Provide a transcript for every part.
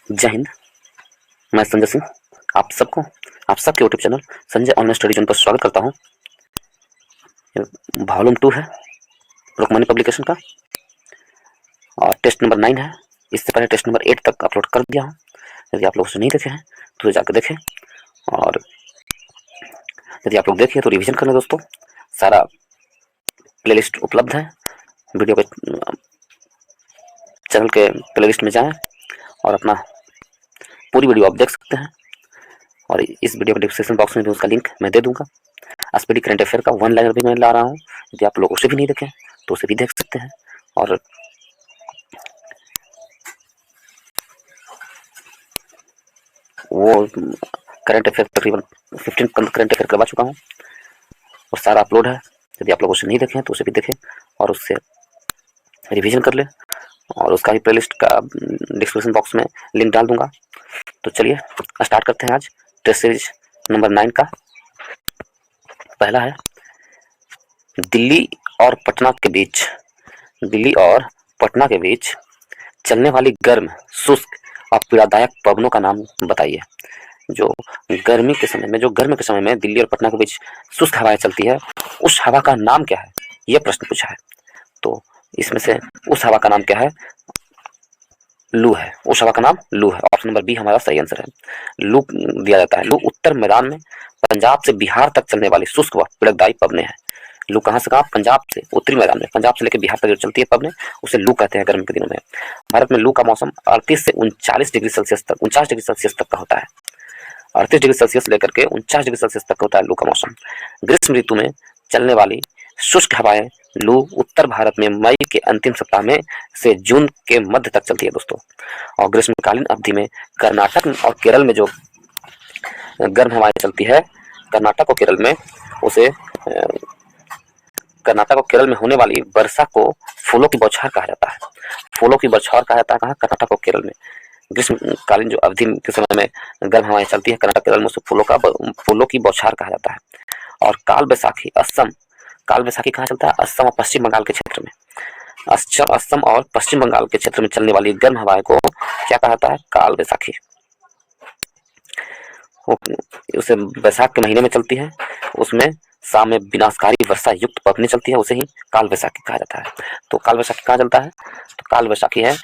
जय हिंद। मैं संजय सिंह आप सबके YouTube channel Sanjay online study zone पर स्वागत करता हूँ। वॉल्यूम 2 है लोकमान्य पब्लिकेशन का और टेस्ट नंबर 9 है। इससे पहले टेस्ट नंबर 8 तक अपलोड कर दिया हूँ। यदि आप लोग उसे नहीं देखे हैं तो जाकर देखें, और यदि आप लोग देखें तो रिवीजन करना दोस्तों। सारा प्लेलिस्ट उपलब्ध है। वीडियो के चैनल के प्लेलिस्ट में जाएं और अपना पूरी वीडियो आप देख सकते हैं, और इस वीडियो के डिस्क्रिप्शन बॉक्स में भी उसका लिंक मैं दे दूंगा। स्पीडी करंट अफेयर का 1 लाइनर भी मैं ला रहा हूँ। यदि आप लोग उसे भी नहीं देखें तो उसे भी देख सकते हैं। और वो करंट अफेयर तकरीबन 15 करंट अफेयर करवा चुका हूँ और सारा अपलोड है। यदि आप लोग उसे नहीं देखें तो उसे भी देखें और उससे रिवीजन कर लें, और उसका भी प्लेलिस्ट का डिस्क्रिप्शन बॉक्स में लिंक डाल दूंगा। तो चलिए स्टार्ट करते हैं आज टेस्ट सीरीज नंबर 9 का। पहला है दिल्ली और पटना के बीच चलने वाली गर्म, शुष्क और पीड़ादायक पवनों का नाम बताइए। जो गर्मी के समय में दिल्ली और पटना के बीच शुष्क हवाएं चलती है, उस हवा का नाम क्या है, यह प्रश्न पूछा है। तो इसमें से उस हवा का नाम क्या है? लू है। उस हवा का नाम लू है। ऑप्शन नंबर बी हमारा सही आंसर है। लू दिया जाता है। लू उत्तर मैदान में पंजाब से बिहार तक चलने वाली शुष्क व पीड़ादायी पवनें हैं। लू कहाँ से कहाँ? पंजाब से, उत्तरी मैदान में पंजाब से लेकर बिहार तक जो चलती है पवनें, उसे लू कहते हैं गर्मी के दिनों में। भारत में लू का मौसम 38 से 39 डिग्री सेल्सियस तक 49 डिग्री सेल्सियस तक का होता है। 38 डिग्री सेल्सियस लेकर के 49 डिग्री सेल्सियस तक होता है लू का मौसम। ग्रीष्म ऋतु में चलने वाली शुष्क हवाएं लू उत्तर भारत में मई के अंतिम सप्ताह में से जून के मध्य तक चलती है दोस्तों। और ग्रीष्मकालीन अवधि में कर्नाटक और केरल में जो गर्म हवाएं चलती है, कर्नाटक और केरल में होने वाली वर्षा को फूलों की बौछार कहा जाता है। फूलों की बौछार कहा जाता है कहाँ? कर्नाटक और केरल में। ग्रीष्मकालीन जो अवधि के समय में गर्म हवाएं चलती है कर्नाटक केरल में, उसे फूलों की बौछार कहा जाता है। और काल बैसाखी कहाँ चलता है? असम और पश्चिम बंगाल के क्षेत्र में। असम और पश्चिम बंगाल के क्षेत्र में चलने वाली गर्म हवाएं को क्या कहा जाता है? काल बैसाखी। उसे बैसाख के महीने में चलती है। उसमें शाम में विनाशकारी वर्षा युक्त पवनें चलती है, उसे ही काल बैसाखी कहा जाता है। तो काल बैसाखी कहाँ चलता है? तो काल बैसाखी है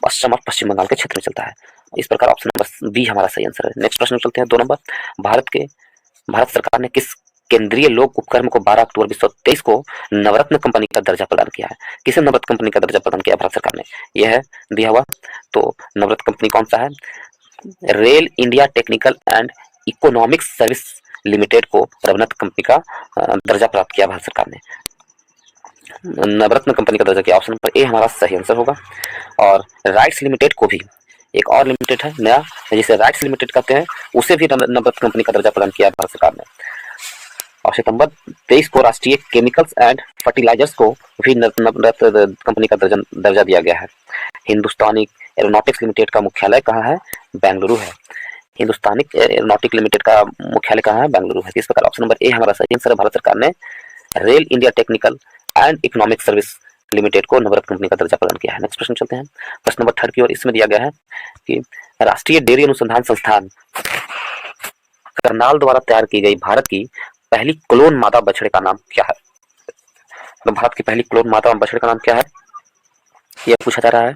असम और पश्चिम बंगाल के क्षेत्र में चलता है। इस प्रकार ऑप्शन नंबर बी हमारा सही आंसर है। नेक्स्ट प्रश्न चलते हैं 2 नंबर। भारत सरकार ने किस केंद्रीय लोक उपक्रम को 12 अक्टूबर 2023 को नवरत्न कंपनी का दर्जा प्रदान किया है? किसे नवरत्न कंपनी का दर्जा प्रदान किया भारत सरकार ने? यह है दिया हुआ। तो नवरत्न कंपनी कौन सा है? Rail India technical and economics service limited को नवरत्न कंपनी का दर्जा प्राप्त किया भारत सरकार ने। नवरत्न कंपनी का दर्जा किया। ऑप्शन नंबर ए हमारा सही आंसर होगा। और राइट्स लिमिटेड को भी, एक और लिमिटेड है नया जिसे राइट्स लिमिटेड कहते हैं, उसे भी नवरत्न कंपनी का दर्जा प्रदान किया भारत सरकार ने। और सितंबर 23 को राष्ट्रीय केमिकल्स एंड फर्टिलाइजर्स को भी नवरत्न कंपनी का दर्जा दिया गया है। हिंदुस्तानी एरोनॉटिक्स लिमिटेड का मुख्यालय कहाँ है? बेंगलुरु है। हिंदुस्तानी एरोनॉटिक लिमिटेड का मुख्यालय कहाँ है? बेंगलुरु है। इस प्रकार ऑप्शन नंबर ए हमारा सही आंसर है। भारत सरकार ने rail India technical and economic service limited को नवरत्न कंपनी का दर्जा प्रदान किया है। नेक्स्ट प्रश्न चलते हैं प्रश्न नंबर 3 की ओर। इसमें दिया गया है कि राष्ट्रीय डेयरी अनुसंधान संस्थान करनाल द्वारा तैयार की गई भारत की पहली क्लोन मादा बछड़े का नाम क्या है? तो भारत की पहली क्लोन मादा बछड़े का नाम क्या है, यह पूछा जा रहा है।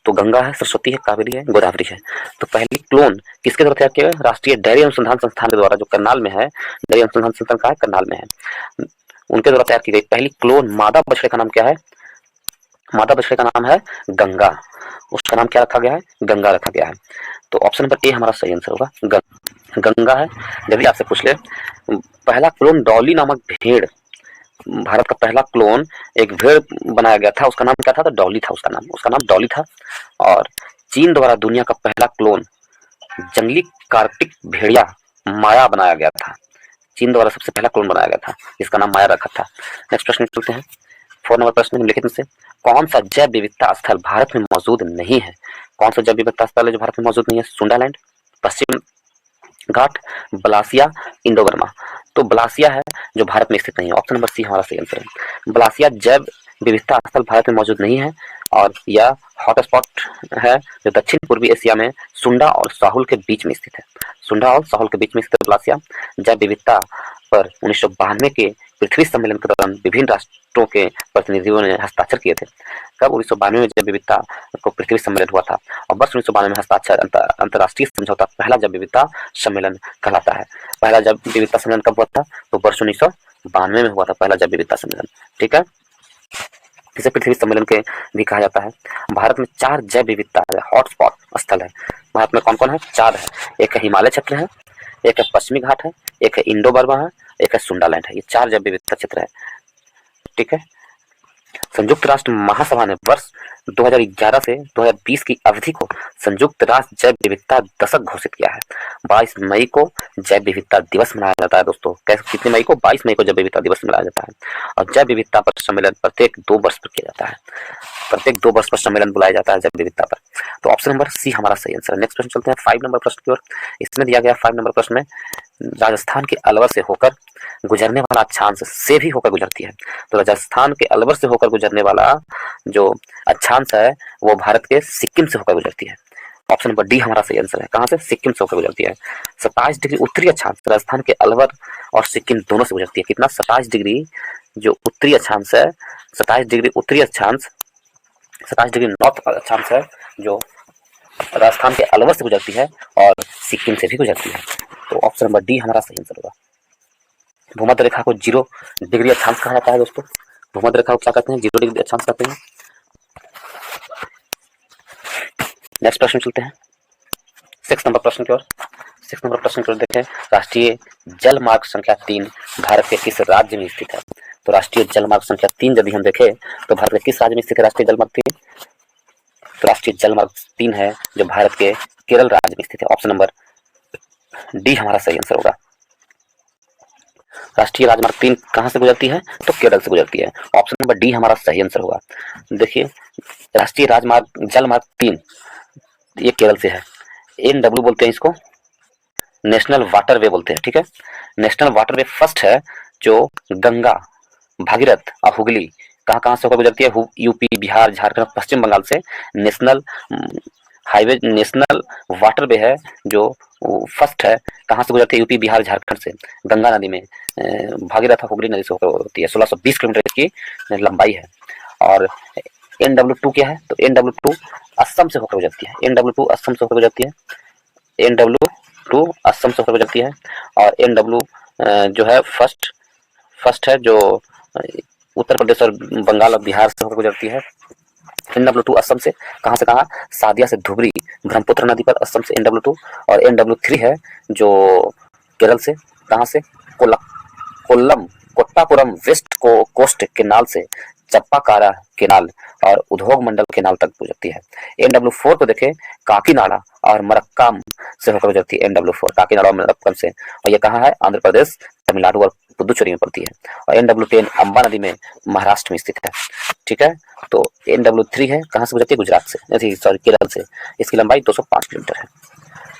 तो गंगा है, सरस्वती है, कावेरी है, गोदावरी है। तो पहली क्लोन किसके द्वारा तैयार किया गया? राष्ट्रीय डेयरी अनुसंधान संस्थान के द्वारा, जो करनाल में है। डेयरी अनुसंधान संस्थान कहाँ है? करनाल में है। उनके द्वारा तैयार की गई पहली क्लोन मादा बछड़े का नाम क्या है? मादा बछड़े का नाम है गंगा। उसका नाम क्या रखा गया है? गंगा रखा गया है। तो ऑप्शन नंबर ए हमारा सही आंसर होगा। गंगा है। यदि आपसे पूछ ले पहला क्लोन डॉली नामक भेड़, भारत का पहला क्लोन एक भेड़ बनाया गया था, उसका नाम क्या था? तो डॉली था। उसका नाम डॉली था। और चीन द्वारा दुनिया का पहला क्लोन जंगली कार्कटिक भेड़िया माया बनाया गया था। चीन द्वारा सबसे पहला क्लोन बनाया गया था, जिसका नाम माया रखा था। नेक्स्ट प्रश्न चलते हैं 4 नंबर प्रश्न निम्नलिखित में से कौन सा जैव विविधता स्थल भारत में मौजूद नहीं है? कौन सा जैव विविधता स्थल है जो भारत में मौजूद नहीं है? सुंडालैंड, पश्चिम घाट, बलासिया, इंडोबर्मा। तो बलासिया है जो भारत में स्थित नहीं है। ऑप्शन नंबर सी हमारा सही आंसर है। बलासिया जैव विविधता स्थल भारत में मौजूद नहीं है। और यह हॉटस्पॉट है जो दक्षिण पूर्वी एशिया में सुंडा और साहुल के बीच में स्थित है। सुंडा और साहुल के बीच में स्थित मलासिया जैव विविधता पर 1992 के पृथ्वी सम्मेलन के दौरान विभिन्न राष्ट्रों के प्रतिनिधियों ने हस्ताक्षर किए थे। कब 1992 में जैव विविधता को पृथ्वी सम्मेलन हुआ था और वर्ष 1992 में हस्ताक्षर अंतर्राष्ट्रीय समझौता पहला जैव विविधता सम्मेलन कहलाता है। पहला जैव विविधता सम्मेलन कब हुआ था? तो वर्ष 1992 में हुआ था पहला जैव विविधता सम्मेलन। ठीक है, इसे पृथ्वी सम्मेलन के भी कहा जाता है। भारत में 4 जैव विविधता हॉटस्पॉट स्थल है। भारत में कौन कौन है? 4 है। एक है हिमालय क्षेत्र है, एक है पश्चिमी घाट है, एक है इंडो बर्मा है, एक है सुंडालैंड है। ये 4 जैव विविधता क्षेत्र है। ठीक है, संयुक्त राष्ट्र महासभा ने वर्ष 2011 से 2020 की अवधि को संयुक्त राष्ट्र जैव विविधता दशक घोषित किया है। 22 मई को जैव विविधता दिवस मनाया जाता है दोस्तों। कितने मई को? 22 मई को जैव विविधता दिवस मनाया जाता है। और जैव विविधता पर सम्मेलन प्रत्येक 2 वर्ष पर किया जाता है। प्रत्येक 2 वर्ष पर सम्मेलन बुलाया जाता है जैव विविधता पर। तो ऑप्शन नंबर सी हमारा सही आंसर है। नेक्स्ट प्रश्न चलते हैं 5 नंबर प्रश्न की ओर। इसमें दिया गया 5 नंबर प्रश्न में राजस्थान के अलवर से होकर गुजरने वाला अक्षांश से भी होकर गुजरती है। तो राजस्थान के अलवर से होकर गुजरने वाला जो अक्षांश है वो भारत के सिक्किम से होकर गुजरती है। ऑप्शन नंबर डी हमारा सही आंसर है। कहां से? सिक्किम से होकर गुजरती है। 27 डिग्री उत्तरी अक्षांश राजस्थान के अलवर और सिक्किम दोनों से गुजरती है। कितना? 27 डिग्री जो उत्तरी अक्षांश है, 27 डिग्री उत्तरी अक्षांश, 27 डिग्री नॉर्थ अक्षांश है जो राजस्थान के अलवर से गुजरती है और सिक्किम से भी गुजरती है। तो ऑप्शन नंबर डी हमारा सही आंसर होगा। भूमध्य रेखा को 0 डिग्री अक्षांश कहा जाता है दोस्तों। भूमध्य रेखा को क्या कहते हैं? 0 डिग्री अक्षांश कहते हैं। नेक्स्ट प्रश्न चलते हैं 6 नंबर प्रश्न की ओर। 6 नंबर प्रश्न की ओर देखें, राष्ट्रीय जल मार्ग संख्या 3 भारत के किस राज्य में स्थित है? तो राष्ट्रीय जल मार्ग संख्या 3 यदि हम देखें तो भारत के किस राज्य में स्थित है राष्ट्रीय जल मार्ग 3? तो राष्ट्रीय जल मार्ग 3 है जो भारत के केरल राज्य में स्थित है। ऑप्शन नंबर डी हमारा सही आंसर होगा। राष्ट्रीय राजमार्ग 3 कहां से गुजरती है? तो केरल से गुजरती है। ऑप्शन नंबर डी हमारा सही आंसर होगा। देखिए, राष्ट्रीय राजमार्ग जल मार्ग 3 ये केरल से है। NW बोलते हैं इसको, नेशनल वाटरवे बोलते हैं। ठीक है, नेशनल वाटरवे फर्स्ट है जो गंगा, भागीरथ और हुगली कहां से होकर गुजरती है? यूपी, बिहार, झारखंड, पश्चिम बंगाल से नेशनल हाईवे, नेशनल वाटरवे है जो फर्स्ट है। कहां से गुजरती है? यूपी, बिहार, झारखंड से गंगा नदी में भागीरथ हुगली नदी से होकर होती है। 1620 किलोमीटर की लंबाई है। और NW2 क्या है? तो NW2 असम से होकर गुजरती है। NW2 असम से होकर गुजरती है। NW2 असम से होकर गुजरती है। और NW जो है फर्स्ट है जो उत्तर प्रदेश और बंगाल और बिहार से होकर गुजरती है। NW2 असम से कहां से कहां? सादिया से धुबरी, ब्रह्मपुत्र नदी पर असम से NW2। और NW3 है जो केरल से, कहां से? कोल्लम, कोट्टापुरम वेस्ट को कोस्ट केनाल से चप्पाकारा केनाल और उद्योग मंडल केनाल तक गुजरती है। NW4 को देखें, काकीनाडा और मरक्काम से होकर गुजरती है। NW4 काकीनाडा और मरक्काम से, और ये कहाँ है? आंध्र प्रदेश, तमिलनाडु और पुदुचेरी में पड़ती है। और NW10 अंबा नदी में महाराष्ट्र में स्थित है। ठीक है, तो NW3 है कहाँ से गुजरती है? गुजरात से, सॉरी केरल से। इसकी लंबाई 205 किलोमीटर है।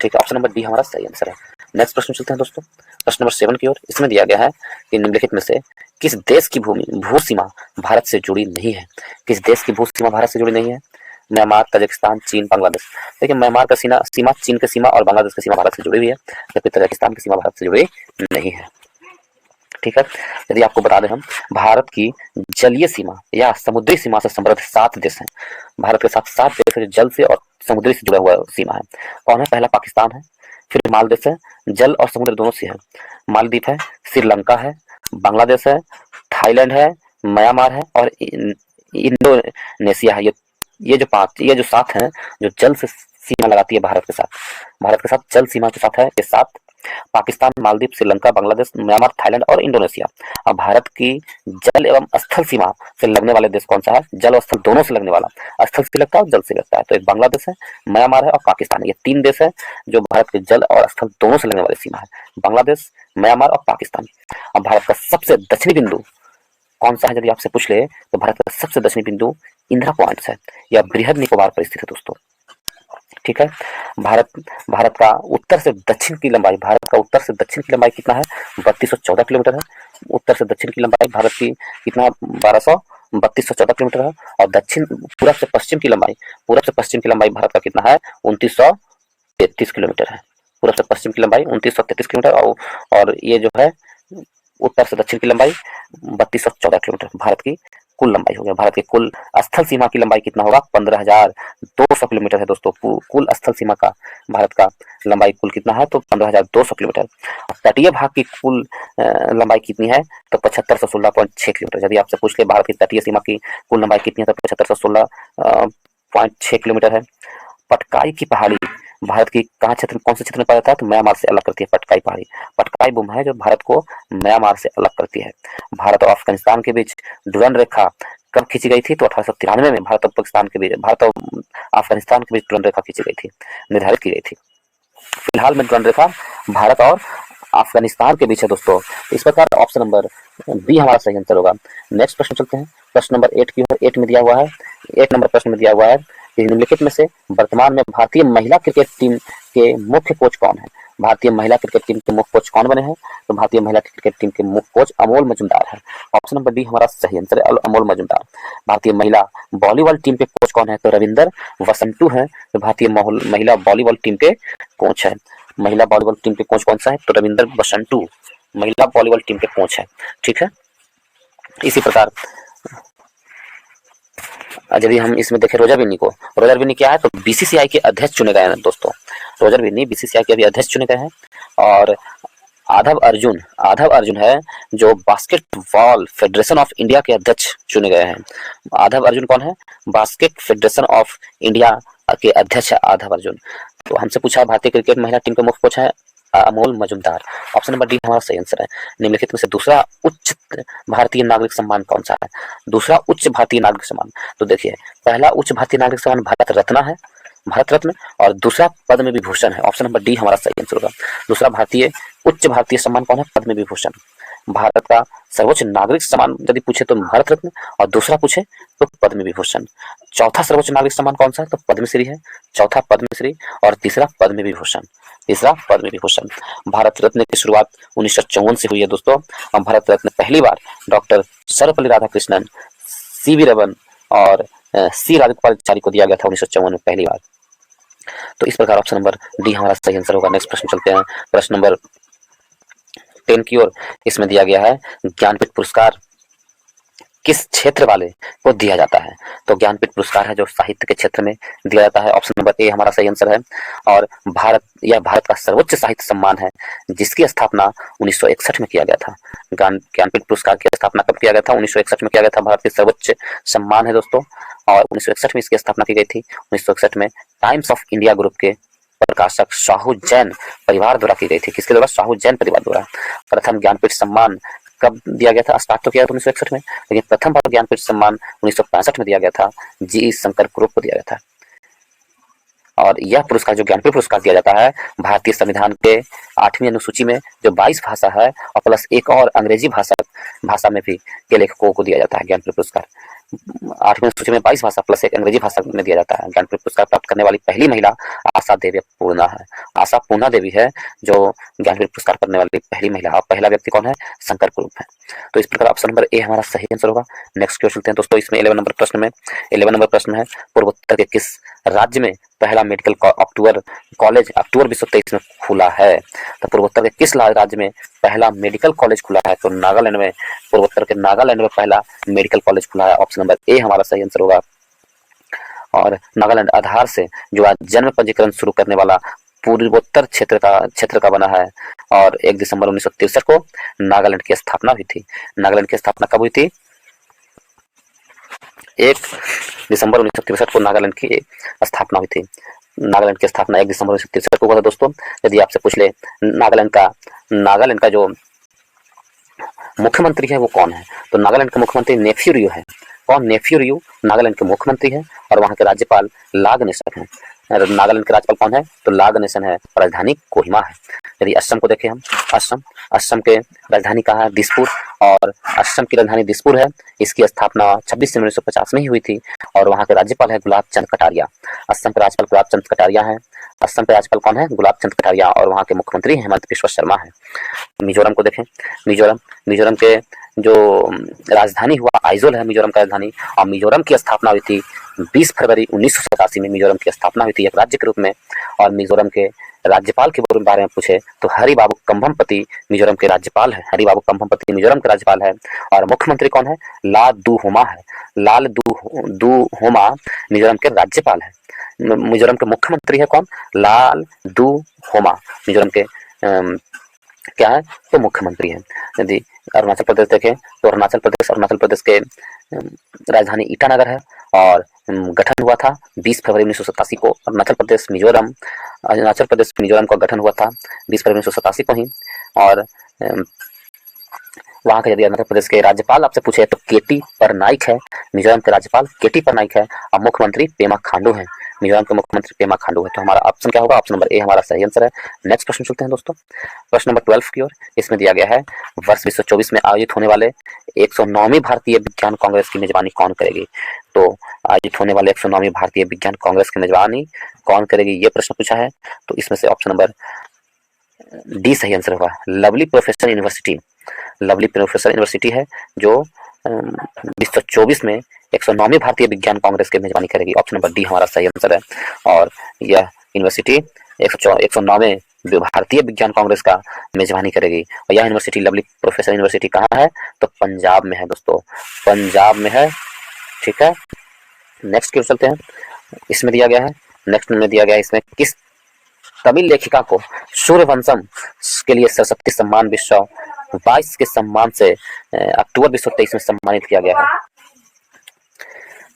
ठीक है, ऑप्शन नंबर डी हमारा सही आंसर है। नेक्स्ट प्रश्न चलते हैं दोस्तों प्रश्न नंबर 7 की ओर। इसमें दिया गया है कि निम्नलिखित में से किस देश की भू सीमा भारत से जुड़ी नहीं है? किस देश की भू सीमा भारत से जुड़ी नहीं है? म्यांमार, तजाकिस्तान, चीन, बांग्लादेश। देखिए, म्यांमार का सीमा चीन की सीमा और बांग्लादेश की सीमा भारत से जुड़ी हुई है, जबकि तजाकिस्तान की सीमा भारत से जुड़ी नहीं है। ठीक है, यदि आपको बता दें हम, भारत की जलीय सीमा या समुद्री सीमा से समृद्ध 7 देश हैं। भारत के साथ 7 देश है जो जल से और समुद्री से जुड़ा हुआ सीमा है। कौन है? पहला पाकिस्तान है, फिर मालदीव है, जल और समुद्र दोनों से है। मालदीव है, श्रीलंका है, बांग्लादेश है, थाईलैंड है, म्यांमार है और इंडोनेशिया है। ये जो 7 हैं जो जल से सीमा लगाती है भारत के साथ जल सीमा के साथ है ये 7: पाकिस्तान, मालदीव, श्रीलंका, बांग्लादेश, म्यांमार, थाईलैंड और इंडोनेशिया। अब भारत की जल एवं स्थल सीमा से लगने वाले देश कौन सा है? जल और स्थल दोनों से लगने वाला, स्थल से लगता है और जल से लगता है। तो एक बांग्लादेश है, म्यांमार है और पाकिस्तान है। ये 3 देश है जो भारत के जल और स्थल दोनों से लगने वाली सीमा है, बांग्लादेश, म्यांमार और पाकिस्तान। अब भारत का सबसे दक्षिणी बिंदु कौन सा है? यदि आपसे पूछ ले तो भारत का सबसे दक्षिणी बिंदु इंदिरा पॉइंट है या बृहद निकोबार पर स्थित है दोस्तों। ठीक है, भारत का उत्तर से दक्षिण की लंबाई, कितना है? 3214 किलोमीटर है। उत्तर से दक्षिण की लंबाई भारत की कितना? 3214 किलोमीटर है। और दक्षिण पूरब से पश्चिम की लंबाई, पूरब से पश्चिम की लंबाई भारत का कितना है? 2933 किलोमीटर है। पूरब से पश्चिम की लंबाई 2933 किलोमीटर, और ये जो है उत्तर से दक्षिण की लंबाई 3214 किलोमीटर भारत की कुल लंबाई हो गया। भारत की कुल स्थल सीमा की लंबाई कितना होगा? 15,200 किलोमीटर है दोस्तों। कुल स्थल सीमा का भारत का लंबाई कुल कितना है? तो 15,200 किलोमीटर। तटीय भाग की कुल लंबाई कितनी है? तो 7516.6 किलोमीटर। यदि आपसे पूछ ले भारत की तटीय सीमा की कुल लंबाई कितनी है, तो 7516.6 किलोमीटर है। पटकाई की पहाड़ी भारत की कहाँ क्षेत्र, कौन से क्षेत्र में पाया जाता है? तो म्यांमार से अलग करती है पटकाई पहाड़ी। पटकाई भूमि है जो भारत को म्यांमार से अलग करती है। भारत और अफगानिस्तान के बीच डुरंड रेखा कब खींची गई थी? तो 1893 में भारत और पाकिस्तान के बीच, भारत और अफगानिस्तान के बीच डुरंड रेखा खींची गई थी, निर्धारित की गई थी। फिलहाल में डुरंड रेखा भारत और अफगानिस्तान के बीच है दोस्तों। इस प्रकार ऑप्शन नंबर बी हमारा सही आंसर होगा। नेक्स्ट प्रश्न चलते हैं। प्रश्न नंबर 8 की है, 8 में दिया हुआ है, 8 नंबर प्रश्न में दिया हुआ है कि निम्नलिखित में से वर्तमान में भारतीय महिला क्रिकेट टीम के मुख्य कोच कौन है? भारतीय महिला क्रिकेट टीम के मुख्य कोच कौन बने हैं? तो भारतीय महिला क्रिकेट टीम के मुख्य कोच अमोल मजूमदार है। ऑप्शन नंबर डी हमारा सही आंसर है, अमोल मजूमदार। भारतीय महिला वॉलीबॉल टीम के कोच कौन है? तो रविंदर वसंतु है, तो भारतीय महिला वॉलीबॉल टीम के कोच है। महिला वॉलीबॉल टीम के कोच कौन सा है? तो रविंदर वसंतु महिला वॉलीबॉल टीम के कोच है। ठीक है, इसी प्रकार यदि हम इसमें देखें रोजर बिन्नी को, रोजर बिन्नी क्या है? तो बीसीसीआई के अध्यक्ष चुने गए हैं दोस्तों। रोजर बिन्नी बीसीसीआई के अभी अध्यक्ष चुने गए हैं। और आधव अर्जुन है जो बास्केटबॉल फेडरेशन ऑफ इंडिया के अध्यक्ष चुने गए हैं। आधव अर्जुन कौन है? बास्केट फेडरेशन ऑफ इंडिया के अध्यक्ष है आधव अर्जुन। तो हमसे पूछा है भारतीय क्रिकेट महिला टीम के मुख्य कोच है Amol Majumdar. Option number D हमारा सही आंसर है। निम्नलिखित में से दूसरा उच्च भारतीय नागरिक सम्मान कौन सा है? दूसरा उच्च भारतीय नागरिक सम्मान, तो देखिए पहला उच्च भारतीय नागरिक सम्मान भारत रत्न है, भारत रत्न, और दूसरा पद्म विभूषण है। ऑप्शन नंबर डी हमारा सही आंसर होगा। दूसरा उच्च भारतीय सम्मान कौन है? पद्म विभूषण। भारत का सर्वोच्च नागरिक सम्मान यदि पूछे तो भारत रत्न, और दूसरा पूछे तो पद्म विभूषण। चौथा सर्वोच्च नागरिक सम्मान कौन सा है? तो पद्मश्री है, चौथा पद्मश्री, और तीसरा पद्म विभूषण, तीसरा पद्म विभूषण। भारत रत्न की शुरुआत 1954 से हुई है दोस्तों। और भारत रत्न पहली बार डॉक्टर सर्वपल्ली राधाकृष्णन, सीवी रमन और सी राजगोपालाचारी को दिया गया था 1954 में पहली बार। तो इस प्रकार ऑप्शन नंबर डी हमारा सही आंसर होगा। नेक्स्ट प्रश्न चलते हैं, प्रश्न नंबर 10 की ओर। इसमें दिया गया है ज्ञानपीठ पुरस्कार किस क्षेत्र वाले को दिया जाता है? तो ज्ञानपीठ पुरस्कार है जो साहित्य के क्षेत्र में दिया जाता है। ऑप्शन नंबर ए हमारा सही आंसर है। और भारत का सर्वोच्च साहित्य सम्मान है जिसकी स्थापना 1961 में किया गया था। ज्ञानपीठ पुरस्कार की स्थापना कब किया गया था? 1961 में किया गया था। भारत के सर्वोच्च सम्मान है दोस्तों, और 1961 में इसकी स्थापना की गई थी। 1961 में टाइम्स ऑफ इंडिया ग्रुप के प्रकाशक साहू जैन परिवार द्वारा की गई थी। किसके द्वारा? साहू जैन परिवार द्वारा। प्रथम ज्ञानपीठ सम्मान कब दिया गया था? स्टार्ट तो किया था 1961 में, लेकिन प्रथम बार ज्ञानपीठ सम्मान 1965 में दिया गया था, जी शंकर ग्रुप को दिया गया था। और यह पुरस्कार जो ज्ञानपीठ पुरस्कार दिया जाता है भारतीय संविधान के 8वीं अनुसूची में जो 22 भाषा है और प्लस एक और अंग्रेजी भाषा में भी के लेखकों को दिया जाता है ज्ञानपीठ पुरस्कार। 8वीं अनुसूची में 22 भाषा प्लस एक अंग्रेजी भाषा में दिया जाता है। ज्ञानपीठ पुरस्कार प्राप्त करने वाली पहली महिला आशा देवी पूर्णा है। आशा पूर्णा देवी है जो ज्ञानपीठ पुरस्कार करने वाली पहली महिला, और पहला व्यक्ति कौन है? शंकर ग्रुप है। तो इस प्रकार ऑप्शन नंबर ए हमारा सही आंसर होगा। नेक्स्ट क्वेश्चन चलते हैं दोस्तों। इसमें 11 नंबर प्रश्न में 11 नंबर प्रश्न है पूर्वोत्तर के किस राज्य में पहला मेडिकल कॉलेज अक्टूबर 2023 में खुला है? तो पूर्वोत्तर के किस राज्य में पहला मेडिकल कॉलेज खुला है? तो नागालैंड में, पूर्वोत्तर के नागालैंड में पहला मेडिकल कॉलेज खुला है। ऑप्शन नंबर ए हमारा सही आंसर होगा। और नागालैंड आधार से जो आज जन्म पंजीकरण शुरू करने वाला पूर्वोत्तर क्षेत्र का बना है। और 1 दिसंबर 1963 को नागालैंड की स्थापना हुई थी। नागालैंड की स्थापना कब हुई थी? 1 दिसंबर 1963 को नागालैंड की स्थापना हुई थी। नागालैंड की स्थापना 1 दिसंबर 1963 को हुआ था दोस्तों। यदि आपसे पूछ ले नागालैंड का जो मुख्यमंत्री है वो कौन है? तो नागालैंड का मुख्यमंत्री नेफ्यू रियो है। कौन? नेफ्यू रियो नागालैंड के मुख्यमंत्री है, और वहां के राज्यपाल लागनेसन है। नागालैंड के राज्यपाल कौन है? तो लागनेसन है। राजधानी कोहिमा है। यदि असम को देखें हम, असम के राजधानी कहाँ है? दिसपुर, और असम की राजधानी दिसपुर है। इसकी स्थापना 26 जनवरी 1950 में ही हुई थी, और वहाँ के राज्यपाल है गुलाब चंद कटारिया। असम के राज्यपाल गुलाब चंद कटारिया है। असम के राज्यपाल कौन है? गुलाब चंद कटारिया, और वहाँ के मुख्यमंत्री हेमंत बिश्वा शर्मा है। मिजोरम को देखें, मिजोरम के जो राजधानी हुआ आइजोल है मिजोरम का राजधानी, और मिजोरम की स्थापना हुई थी 20 फरवरी 1987 में मिजोरम की स्थापना हुई थी एक राज्य के रूप में। और मिजोरम के राज्यपाल के बारे में पूछे तो हरि बाबू कंभमपति मिजोरम के राज्यपाल है। हरि बाबू कंभमपति मिजोरम के राज्यपाल है। और मुख्यमंत्री कौन है? ला दू होमा है। लाल दू होमा मिजोरम के राज्यपाल है। मिजोरम के मुख्यमंत्री है कौन? लाल दू होमा मिजोरम के क्या है? तो मुख्यमंत्री है। यदि अरुणाचल प्रदेश देखें तो अरुणाचल प्रदेश के राजधानी ईटानगर है और गठन हुआ था 20 फरवरी 1987 को। अरुणाचल प्रदेश मिजोरम का गठन हुआ था 20 फरवरी 1987 को ही। और वहाँ के यदि अरुणाचल प्रदेश के राज्यपाल आपसे पूछे तो केटी परनाइक है। मिजोरम के राज्यपाल केटी परनाइक है और मुख्यमंत्री पेमा खांडू है। मिजोरम के मुख्यमंत्री पेमा खांडू है। तो हमारा ऑप्शन क्या होगा? ऑप्शन नंबर ए हमारा सही आंसर है। नेक्स्ट प्रश्न चलते हैं दोस्तों, प्रश्न नंबर 12 की ओर। इसमें दिया गया है वर्ष 2024 में आयोजित होने वाले 109वीं भारतीय विज्ञान कांग्रेस की मेजबानी कौन करेगी? तो आयोजित होने वाले 109वीं भारतीय विज्ञान कांग्रेस की मेजबानी कौन करेगी, ये प्रश्न पूछा है। तो इसमें से ऑप्शन नंबर डी सही आंसर होगा। लवली प्रोफेसर यूनिवर्सिटी है जो 2024 में 109वीं भारतीय विज्ञान कांग्रेस की मेजबानी करेगी। ऑप्शन नंबर डी हमारा सही आंसर है। और यह यूनिवर्सिटी 109वें भारतीय विज्ञान कांग्रेस का मेजबानी करेगी। और यह यूनिवर्सिटी लवली प्रोफेसर यूनिवर्सिटी कहाँ है? तो पंजाब में है दोस्तों, पंजाब में है। ठीक है, नेक्स्ट की ओर चलते हैं। इसमें दिया गया है इसमें किस तमिल लेखिका को सूर्यवंशम के लिए सरस्वती सम्मान विश्व 22 के सम्मान से अक्टूबर 2023 में सम्मानित किया गया है?